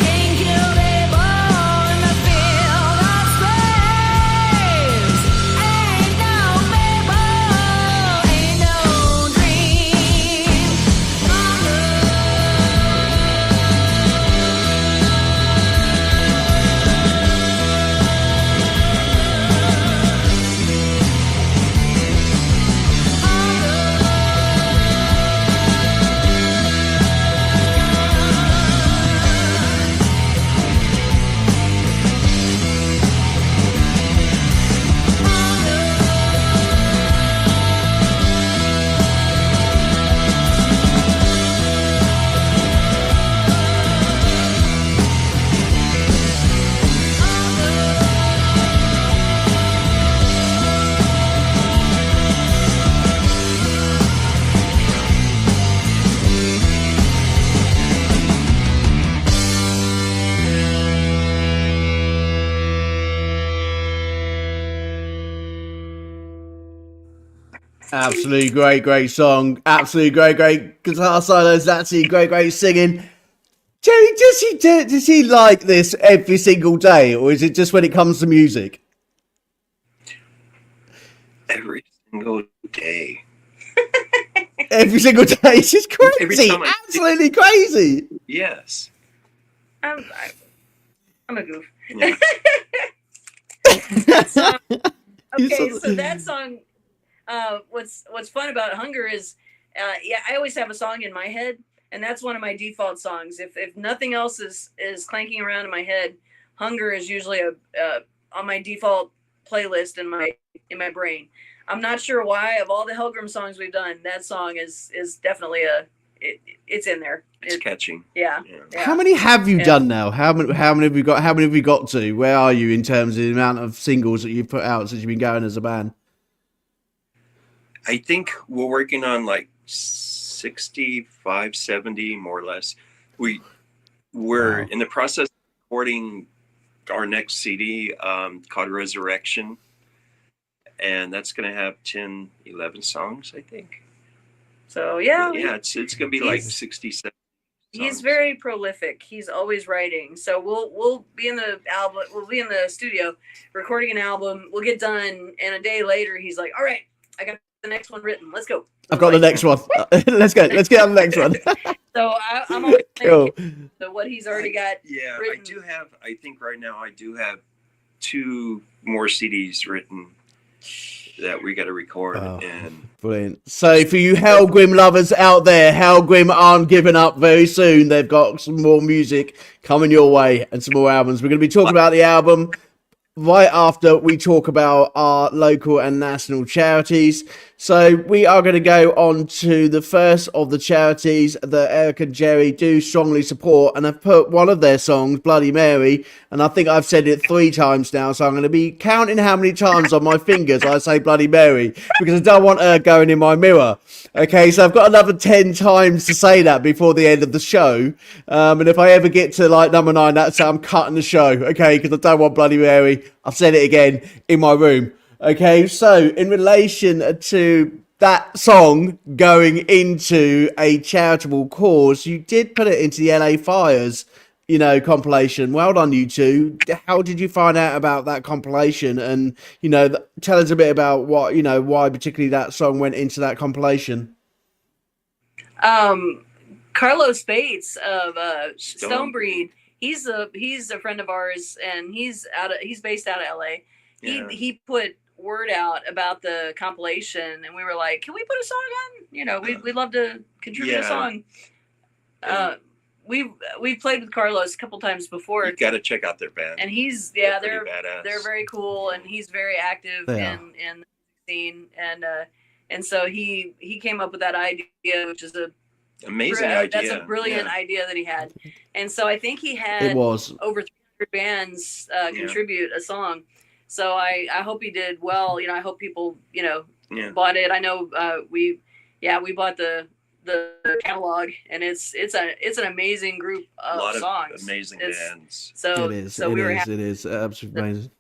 S5: Cain killed Abel in the field of screams. Ain't no fable, ain't no dream.
S1: Absolutely great song. Absolutely great guitar solos. Absolutely great singing. Jerry, does he like this every single day, or is it just when it comes to music?
S3: Every single day.
S1: Every single day. It's just
S3: Every
S1: crazy.
S3: time I-
S1: Absolutely crazy.
S3: Yes.
S2: I'm a goof.
S3: Yeah.
S2: That song,
S1: You
S2: okay,
S1: saw
S2: so that song, what's fun about Hunger is, yeah, I always have a song in my head, and that's one of my default songs. If nothing else is clanking around in my head, Hunger is usually on my default playlist in my brain. I'm not sure why. Of all the Hellgrimm songs we've done, that song is definitely it's in there.
S3: It's catchy.
S2: Yeah.
S1: How many have you done now? How many have you got? How many have you got to? Where are you in terms of the amount of singles that you've put out since you've been going as a band?
S3: I think we're working on like 65, 70, more or less. We're in the process of recording our next CD called Resurrection. And that's going to have 10, 11 songs, I think.
S2: So
S3: it's going to be like 67.
S2: He's very prolific. He's always writing. So we'll be in the album. We'll be in the studio recording an album. We'll get done, and a day later, he's like, "All right, I got the next one written. Let's go."
S1: I've got the next one. Let's go. Let's get on the next one.
S2: So I'm always
S1: cool.
S2: So what he's already got.
S3: Yeah,
S2: written.
S3: I do have. I think right now I do have 2 more CDs written that we got to record. And
S1: brilliant. So for you Hellgrimm lovers out there, Hellgrimm aren't giving up very soon. They've got some more music coming your way and some more albums. We're going to be talking about the album right after we talk about our local and national charities. So we are going to go on to the first of the charities that Eric and Jerry do strongly support, and I've put one of their songs, Bloody Mary, and I think I've said it 3 times now, so I'm going to be counting how many times on my fingers I say Bloody Mary, because I don't want her going in my mirror. Okay, so I've got another 10 times to say that before the end of the show, and if I ever get to like number 9, that's how I'm cutting the show, okay, because I don't want Bloody Mary. I've said it again in my room. Okay, so in relation to that song going into a charitable cause, you did put it into the LA Fires, compilation. Well done, you two. How did you find out about that compilation? And, tell us a bit about what, why particularly that song went into that compilation.
S2: Carlos Bates of Stonebreed, he's a friend of ours, and he's based out of LA.
S3: Yeah.
S2: He put word out about the compilation, and we were like, can we put a song on? We'd love to contribute a song. We've played with Carlos a couple times before.
S3: You got to check out their band.
S2: And they're very cool, and he's very active in the scene, and so he came up with that idea, which is
S3: amazing idea.
S2: That's a brilliant idea that he had. And so I think he had over 300 bands contribute a song. So I hope he did well. I hope people, bought it. I know we bought the catalog, and it's an amazing group of songs.
S3: A lot of amazing bands.
S2: So
S1: it is.
S2: So we were happy
S1: it is absolutely amazing.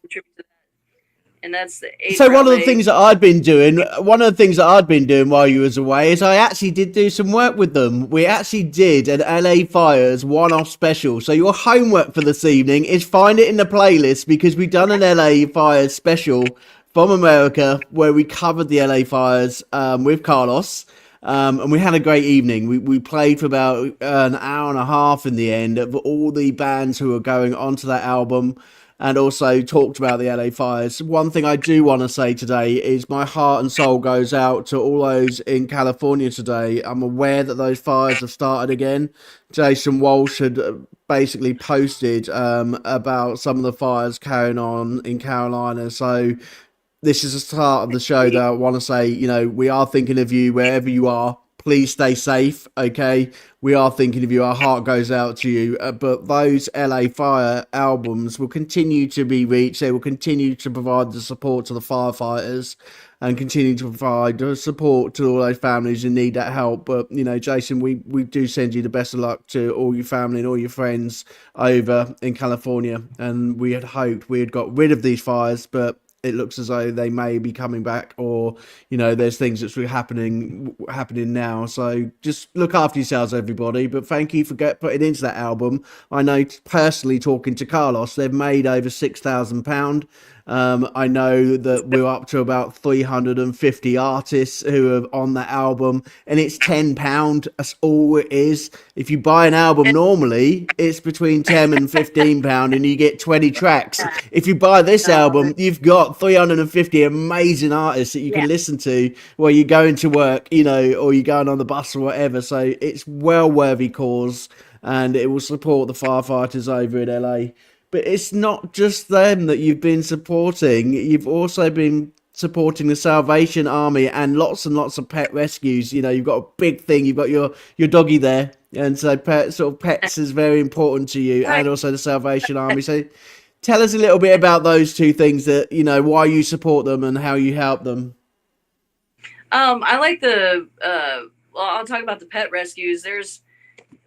S2: And that's the
S1: so one of the things that I'd been doing while you was away is I actually did do some work with them. We actually did an LA Fires one-off special. So your homework for this evening is find it in the playlist, because we've done an LA Fires special from America where we covered the LA Fires with Carlos. And we had a great evening. We played for about an hour and a half in the end of all the bands who were going onto that album, and also talked about the LA Fires. One thing I do want to say today is my heart and soul goes out to all those in California today. I'm aware that those fires have started again. Jason Walsh had basically posted about some of the fires carrying on in Carolina. So this is the start of the show that I want to say, we are thinking of you wherever you are. Please stay safe, okay? We are thinking of you. Our heart goes out to you. But those LA Fire albums will continue to be reached. They will continue to provide the support to the firefighters and continue to provide the support to all those families who need that help. But, Jason, we do send you the best of luck to all your family and all your friends over in California. And we had hoped we had got rid of these fires, but it looks as though they may be coming back, or there's things that's happening now. So just look after yourselves, everybody. But thank you for putting into that album. I know personally, talking to Carlos, they've made over £6,000. I know that we're up to about 350 artists who are on that album, and it's £10. That's all it is. If you buy an album normally, it's between £10 and £15, and you get 20 tracks. If you buy this album, you've got 350 amazing artists that you can listen to while you're going to work, or you're going on the bus or whatever. So it's well worthy cause, and it will support the firefighters over in LA. But it's not just them that you've been supporting. You've also been supporting the Salvation Army and lots of pet rescues. You know, you've got a big thing. You've got your doggy there, and so pets is very important to you, and also the Salvation Army. So tell us a little bit about those two things, that, you know, why you support them and how you help them.
S2: I like the well, I'll talk about the pet rescues. There's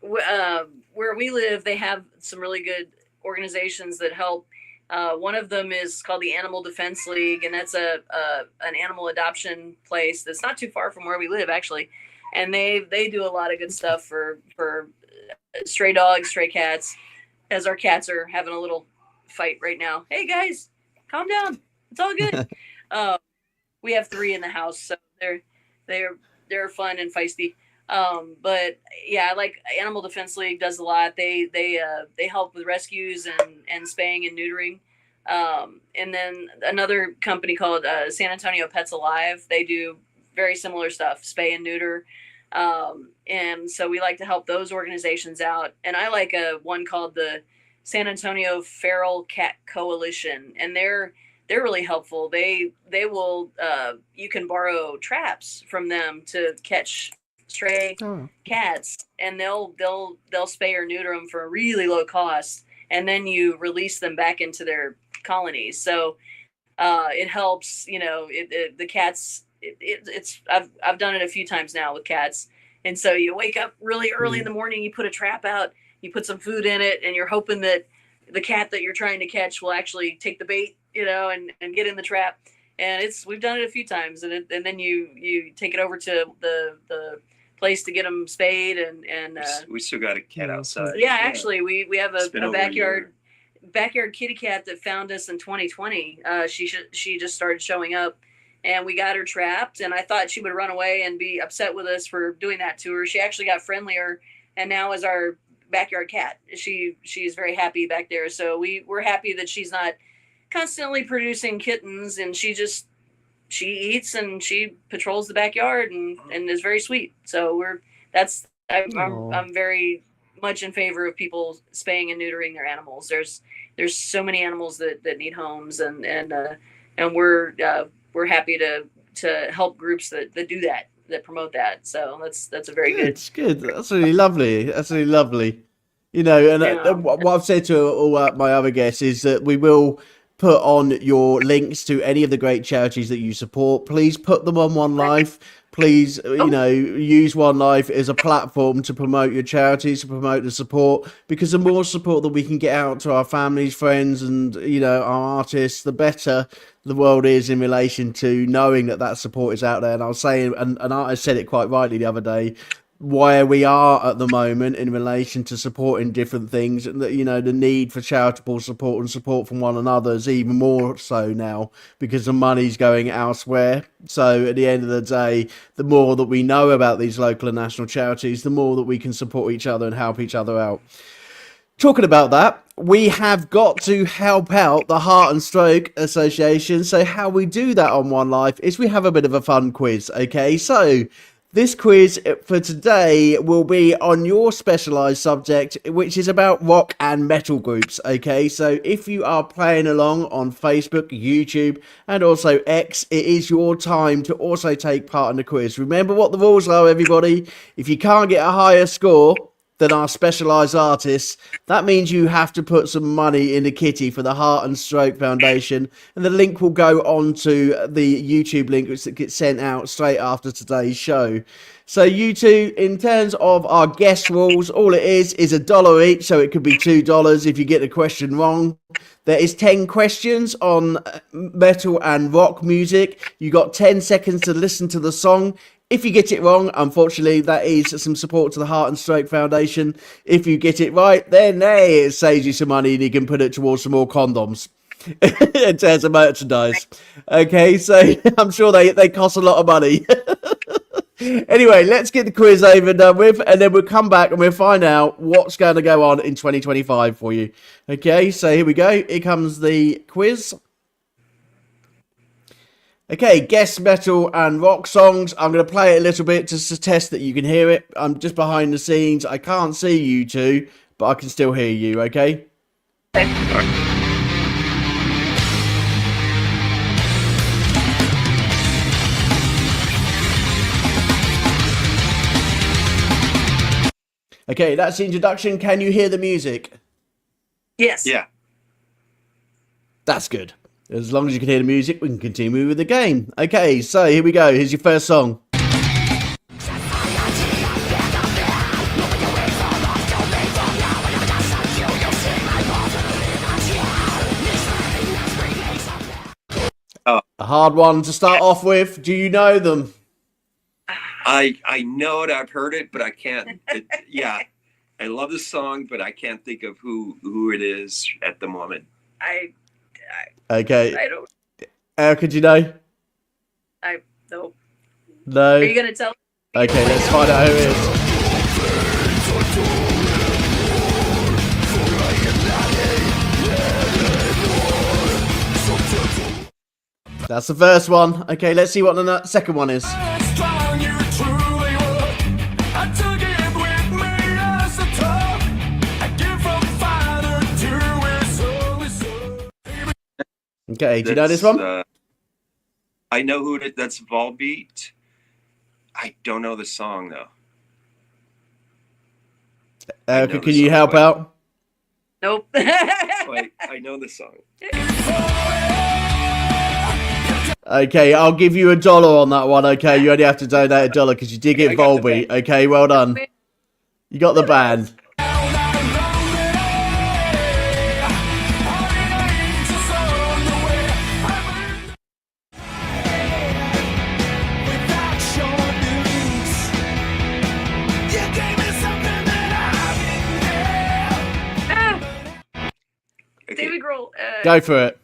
S2: where we live, they have some really good organizations that help. One of them is called the Animal Defense League, and that's an animal adoption place that's not too far from where we live, actually. And they do a lot of good stuff for stray dogs, stray cats. As our cats are having a little fight right now. Hey guys, calm down. It's all good. We have 3 in the house, so they're fun and feisty. But yeah, like Animal Defense League does a lot. They help with rescues and spaying and neutering. And then another company called San Antonio Pets Alive, they do very similar stuff, spay and neuter. And so we like to help those organizations out. And I like one called the San Antonio Feral Cat Coalition, and they're really helpful. They will you can borrow traps from them to catch stray cats, and they'll spay or neuter them for a really low cost, and then you release them back into their colonies. So it helps, you know, the cats. It's I've done it a few times now with cats, and so you wake up really early in the morning, you put a trap out, you put some food in it, and you're hoping that the cat that you're trying to catch will actually take the bait, you know, and get in the trap. And we've done it a few times, and then you take it over to the place to get them spayed, and
S3: we still got a cat outside.
S2: Yeah, actually, we have a backyard kitty cat that found us in 2020. She just started showing up, and we got her trapped, and I thought she would run away and be upset with us for doing that to her. She actually got friendlier, and now is our backyard cat. She's very happy back there. So we're happy that she's not constantly producing kittens, and she eats and she patrols the backyard and is very sweet. So I'm very much in favor of people spaying and neutering their animals. There's so many animals that need homes, and we're happy to help groups that do that promote that. So that's a very good.
S1: It's good. That's really lovely. That's really lovely. You know, and what I've said to all my other guests is that we will put on your links to any of the great charities that you support. Please put them on One Life. Please, you know, use One Life as a platform to promote your charities, to promote the support, because the more support that we can get out to our families, friends, and, you know, our artists, the better the world is in relation to knowing that support is out there. And I was saying, and an artist said it quite rightly the other day, where we are at the moment in relation to supporting different things, and that, you know, the need for charitable support and support from one another is even more so now because the money's going elsewhere. So at the end of the day, the more that we know about these local and national charities, the more that we can support each other and help each other out. Talking about that, we have got to help out the Heart and Stroke Association. So how we do that on One Life is we have a bit of a fun quiz. Okay, so this quiz for today will be on your specialised subject, which is about rock and metal groups, okay? So if you are playing along on Facebook, YouTube, and also X, it is your time to also take part in the quiz. Remember what the rules are, everybody. If you can't get a higher score than our specialised artists, that means you have to put some money in the kitty for the Heart and Stroke Foundation, and the link will go on to the YouTube link, which gets sent out straight after today's show. So you two, in terms of our guest rules, all it is $1 each, so it could be $2 if you get the question wrong. There is 10 questions on metal and rock music. You got 10 seconds to listen to the song. If you get it wrong, unfortunately, that is some support to the Heart and Stroke Foundation. If you get it right, then it saves you some money and you can put it towards some more condoms in terms of merchandise. Okay, so I'm sure they cost a lot of money. Anyway, let's get the quiz over and done with, and then we'll come back and we'll find out what's going to go on in 2025 for you. Okay, so here we go. Here comes the quiz. Okay, guess metal and rock songs. I'm going to play it a little bit just to test that you can hear it. I'm just behind the scenes. I can't see you two, but I can still hear you, okay? Okay, that's the introduction. Can you hear the music?
S2: Yes.
S3: Yeah.
S1: That's good. As long as you can hear the music, we can continue with the game. Okay, so here we go. Here's your first song. A hard one to start off with. Do you know them?
S3: I know it. I've heard it, but I can't. Yeah, I love the song, but I can't think of who it is at the moment.
S1: Okay.
S2: I don't.
S1: Erica, do you know?
S2: No.
S1: No.
S2: Are you gonna tell?
S1: Okay, let's find out who it is. That's the first one. Okay, let's see what the second one is. Okay, do you know this one?
S3: I know who it is. That's Volbeat. I don't know the song though.
S1: Erica, can you help out?
S2: Nope.
S3: I know the song.
S1: Okay, I'll give you $1 on that one. Okay, you only have to donate $1 because you did get Volbeat. Okay, well done. You got the band.
S2: David Grohl.
S1: Go for it.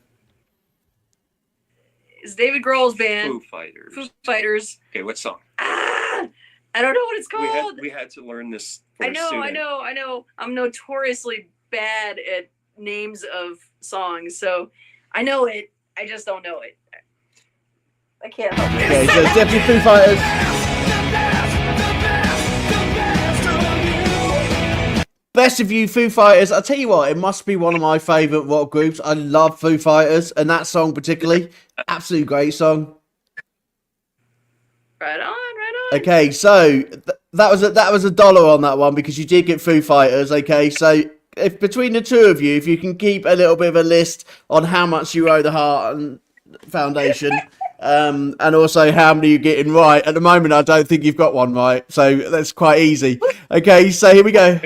S2: It's David Grohl's band.
S3: Foo Fighters.
S2: Foo Fighters.
S3: Okay, what song?
S2: I don't know what it's called.
S3: We had to learn this. For
S2: I
S3: a student.
S2: know. I'm notoriously bad at names of songs, so I know it. I just don't know it. I can't help it.
S1: Okay, so it's definitely Foo Fighters. Best of you, Foo Fighters. I'll tell you what, it must be one of my favourite rock groups. I love Foo Fighters, and that song particularly, absolutely great song.
S2: Right on.
S1: Okay, so that was $1 on that one because you did get Foo Fighters. Okay, so if between the two of you, if you can keep a little bit of a list on how much you owe the Heart and Foundation, and also how many you're getting right. At the moment, I don't think you've got one right, so that's quite easy. Okay, so here we go.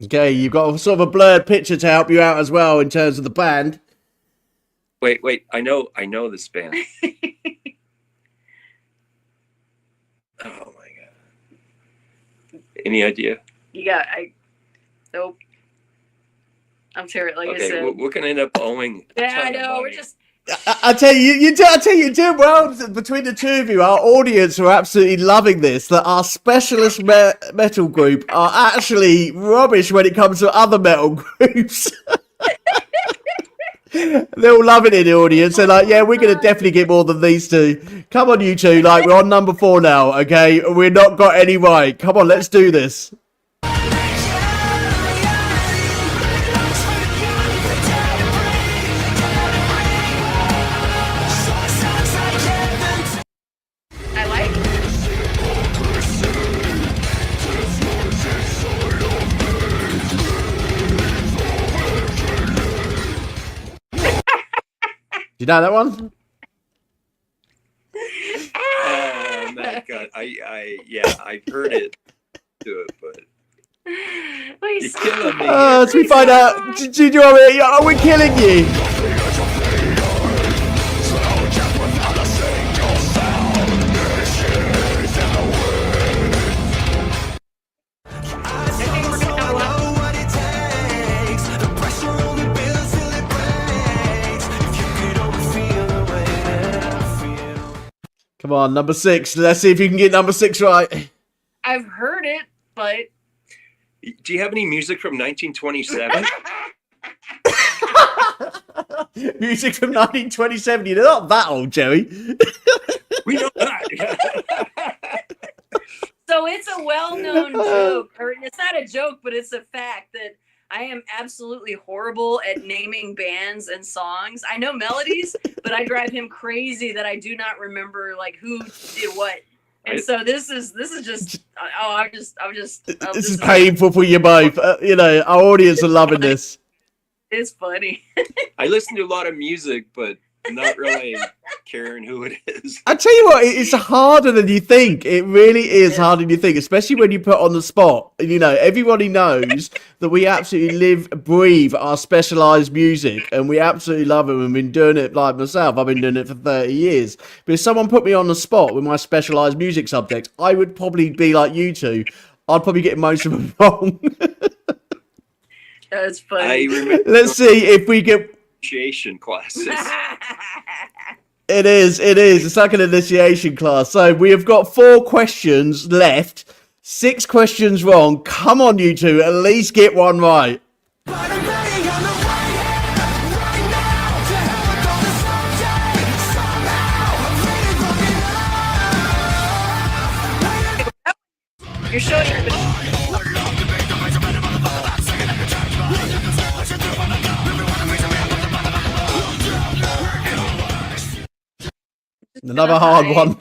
S1: Okay, you've got sort of a blurred picture to help you out as well in terms of the band.
S3: Wait. I know this band. Oh my god. Any idea?
S2: Nope. I'm terrible. Like
S3: Okay,
S2: I said.
S3: we're gonna end up owing.
S2: Yeah, I know. We're just.
S1: I tell you, you did well. Between the two of you, our audience are absolutely loving this. That our specialist metal group are actually rubbish when it comes to other metal groups. They're all loving it in the audience. They're like, yeah, we're going to definitely get more than these two. Come on, you two. Like, we're on number 4 now, okay? We've not got any right. Come on, let's do this. You know that one?
S3: Oh my god! I've heard it. Do it, but you're killing me.
S1: As we find out, do you know what I mean? Are we killing you? Come on, number 6. Let's see if you can get number 6 right.
S2: I've heard it, but.
S3: Do you have any music from 1927?
S1: Music from 1927. You're not that old, Joey.
S3: We know that.
S2: So it's a well-known joke, or it's it's not a joke, but it's a fact that I am absolutely horrible at naming bands and songs. I know melodies, but I drive him crazy that I do not remember like who did what. And so this is just
S1: This is painful for you both. You know, our audience are loving this.
S2: It's funny.
S3: I listen to a lot of music, but not really caring who it is.
S1: I tell you what, it's harder than you think. It really is harder than you think, especially when you put on the spot. You know, everybody knows that we absolutely live, breathe our specialised music, and we absolutely love it. We've been doing it like myself. I've been doing it for 30 years. But if someone put me on the spot with my specialised music subject, I would probably be like you two. I'd probably get most of them wrong.
S2: That's funny.
S3: I remember
S1: Let's see if we get...
S3: initiation classes.
S1: It is. It's like an initiation class. So we have got 4 questions left. 6 questions wrong. Come on, you two. At least get one right.
S2: You're showing your
S1: Another hard one.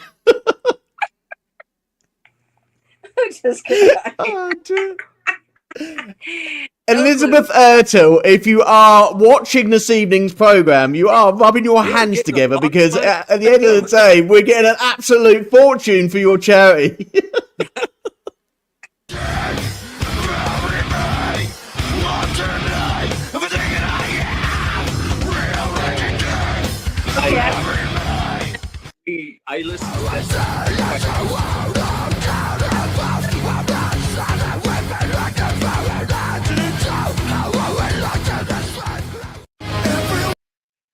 S2: just kidding.
S1: Oh, dear. Elizabeth Ertel, if you are watching this evening's program, you are rubbing your hands together because at the end of the day, we're getting an absolute fortune for your charity.
S3: I listen to this.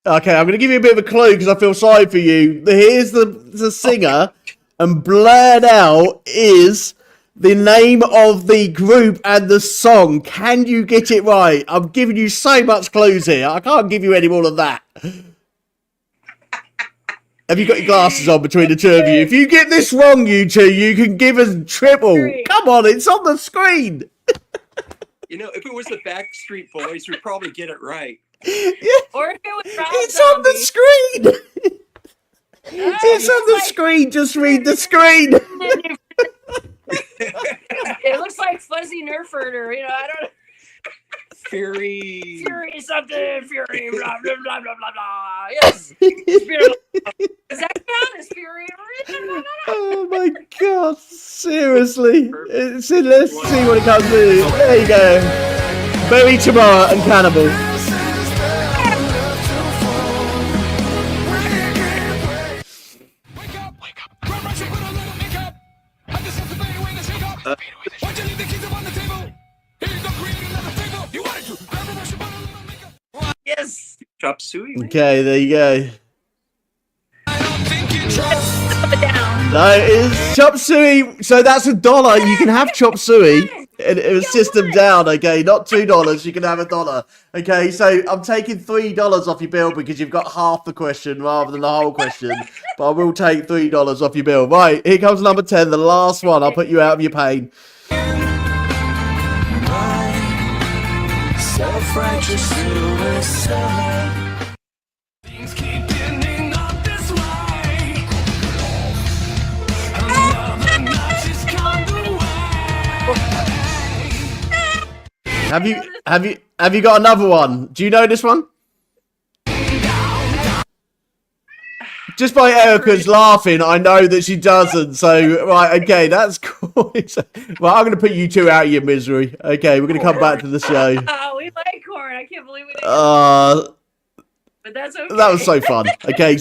S1: Okay, I'm going to give you a bit of a clue because I feel sorry for you. Here's the singer, and blurred out is the name of the group and the song. Can you get it right? I'm giving you so much clues here. I can't give you any more than that. Have you got your glasses on between the two of you? If you get this wrong, you two, you can give us triple. Come on, it's on the screen.
S3: You know, if it was the Backstreet Boys, we'd probably get it right.
S1: Yeah.
S2: Or if it was Rob
S1: It's on the screen. It's on the screen. Just read the screen.
S2: It looks like Fuzzy Nerfurter, you know, I don't know.
S3: Fury
S2: Something, Fury, blah, blah, blah, blah, blah, blah. Yes. Does that count as Fury?
S1: Oh my god, seriously. Let's see what it comes with. There you go. Berry Tomorrow and Cannibal.
S2: Yes.
S3: Chop Suey.
S1: Okay, there you go.
S2: Down.
S1: No, it is chop suey. So that's $1. You can have chop suey. And it was system down, okay? Not $2. You can have $1. Okay, so I'm taking $3 off your bill because you've got half the question rather than the whole question. But I will take $3 off your bill. Right, here comes number 10, the last one. I'll put you out of your pain.
S5: Self-righteous suicide. Things keep ending up this way. Another night is gone away.
S1: Have you got another one? Do you know this one? Just by Erica's laughing, I know that she doesn't. So, right, okay, that's cool. Well, I'm going to put you two out of your misery. Okay, we're going to come back to the show.
S2: Oh, we like corn. I can't believe we didn't. But that's okay.
S1: That was so fun. Okay,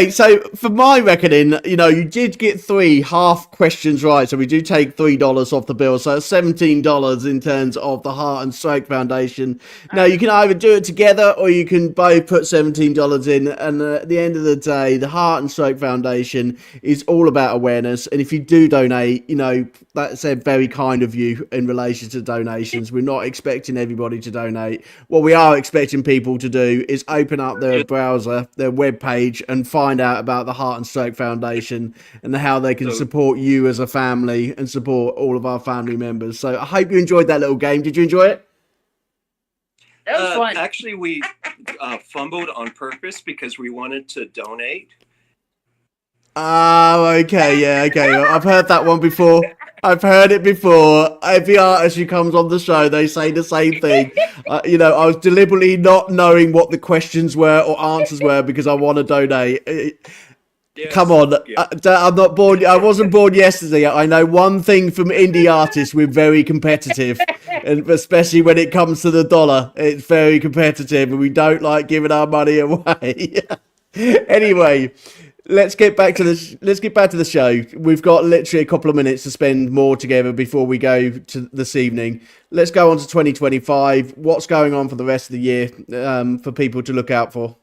S1: so for my reckoning, you know, you did get 3 half questions right, so we do take $3 off the bill. So it's $17 in terms of the Heart and Stroke Foundation. Now you can either do it together or you can both put $17 in. And at the end of the day, the Heart and Stroke Foundation is all about awareness. And if you do donate, you know, that's very kind of you in relation to donations. We're not expecting everybody to donate. What we are expecting people to do is open up their browser, their web page, and find out about the Heart and Stroke Foundation and how they can support you as a family and support all of our family members. So I hope you enjoyed that little game. Did you enjoy it?
S2: That was fun.
S3: Actually, we fumbled on purpose because we wanted to donate.
S1: Oh, okay, yeah, okay. I've heard that one before. I've heard it before. Every artist who comes on the show, they say the same thing. You know, I was deliberately not knowing what the questions were or answers were because I want to donate. Yes. Come on, yeah. I'm not born. I wasn't born yesterday. I know one thing from indie artists: we're very competitive, and especially when it comes to the dollar, it's very competitive, and we don't like giving our money away. Anyway, let's get back to the show. We've got literally a couple of minutes to spend more together before we go to this evening. Let's go on to 2025. What's going on for the rest of the year for people to look out for?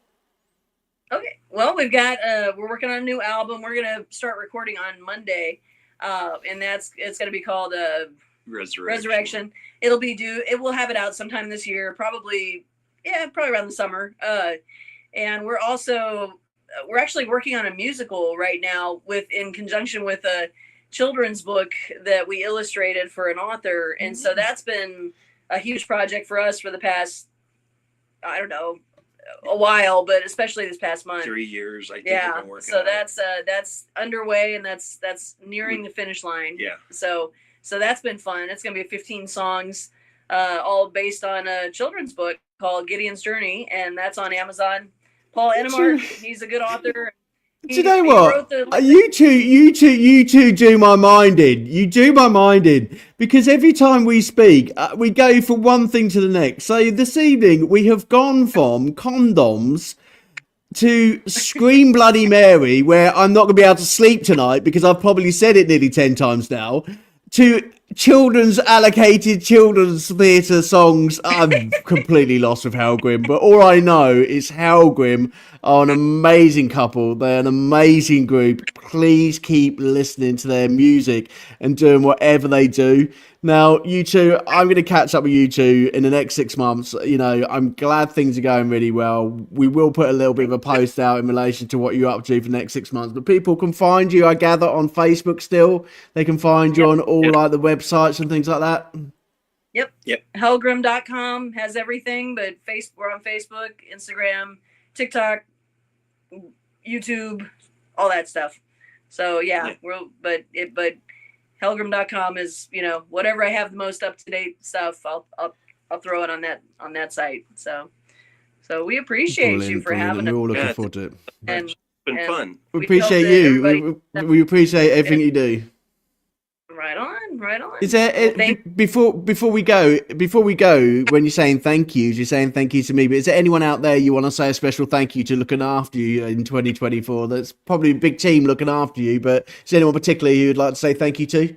S2: Okay. Well, we've got we're working on a new album. We're gonna start recording on Monday, and it's gonna be called Resurrection. It will have it out sometime this year, probably around the summer. And we're actually working on a musical right now in conjunction with a children's book that we illustrated for an author, and so that's been a huge project for us for the past, I don't know, a while, but especially this past month.
S3: 3 years, I think.
S2: Yeah,
S3: we've been working
S2: so
S3: on
S2: that's underway, and that's nearing the finish line.
S3: Yeah.
S2: So that's been fun. It's gonna be 15 songs, all based on a children's book called Gideon's Journey, and that's on Amazon. Paul Enemark, he's a good author.
S1: Do you know what? You two do my mind in. You do my mind in. Because every time we speak, we go from one thing to the next. So this evening, we have gone from condoms to Scream Bloody Mary, where I'm not going to be able to sleep tonight because I've probably said it nearly 10 times now, to children's theatre songs. I'm completely lost with Hellgrimm, but all I know is Hellgrimm are an amazing couple. They're an amazing group. Please keep listening to their music and doing whatever they do. Now, you two, I'm going to catch up with you two in the next 6 months. You know, I'm glad things are going really well. We will put a little bit of a post out in relation to what you're up to for the next 6 months. But people can find you, I gather, on Facebook still. They can find you on all like the websites and things like that.
S2: Yep. Hellgrimm.com has everything, but we're on Facebook, Instagram, TikTok, YouTube, all that stuff. So but Hellgrimm.com is, you know, whatever I have the most up to date stuff, I'll throw it on that site. So we appreciate you for having us.
S1: We're all looking forward to it.
S2: And
S3: it's been fun.
S1: We appreciate you. We appreciate everything you do.
S2: Right on.
S1: Is there before we go? When you're saying thank yous, you're saying thank you to me. But is there anyone out there you want to say a special thank you to looking after you in 2024? That's probably a big team looking after you. But is there anyone particularly you'd like to say thank you to?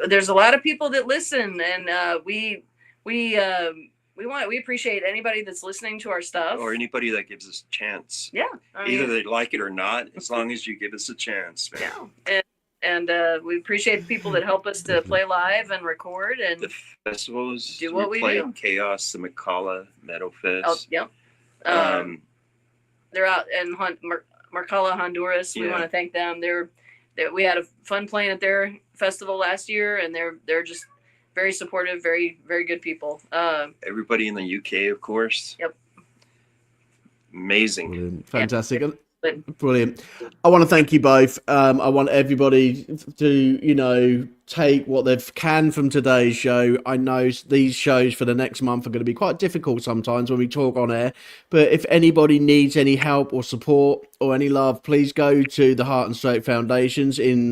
S2: There's a lot of people that listen, and we appreciate anybody that's listening to our stuff,
S3: or anybody that gives us a chance.
S2: Yeah,
S3: either they like it or not, as long as you give us a chance.
S2: Yeah. And we appreciate the people that help us to play live and record and
S3: the festivals.
S2: Do what we do.
S3: Chaos, the McCalla Metal Fest.
S2: Oh, yep. They're out in Marcala, Honduras. We want to thank them. We had a fun playing at their festival last year, and they're just very supportive, very, very good people.
S3: Everybody in the UK, of course.
S2: Yep.
S3: Amazing.
S1: Brilliant. Fantastic. Yeah. Brilliant. I want to thank you both. I want everybody to, take what they can from today's show. I know these shows for the next month are going to be quite difficult sometimes when we talk on air. But if anybody needs any help or support or any love, please go to the Heart and Stroke Foundations in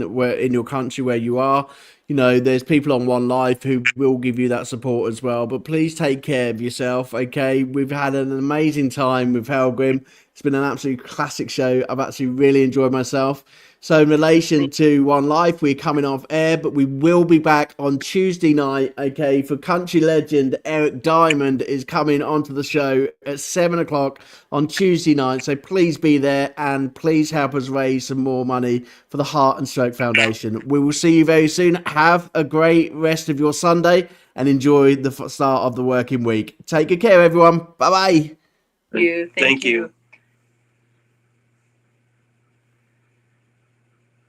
S1: your country where you are. There's people on One Life who will give you that support as well. But please take care of yourself, okay? We've had an amazing time with Hellgrimm. It's been an absolute classic show. I've actually really enjoyed myself. So in relation to One Life, we're coming off air, but we will be back on Tuesday night, okay, for country legend Eric Diamond is coming onto the show at 7 o'clock on Tuesday night. So please be there and please help us raise some more money for the Heart and Stroke Foundation. We will see you very soon. Have a great rest of your Sunday and enjoy the start of the working week. Take good care, everyone. Bye-bye.
S2: Thank you.
S3: Thank you.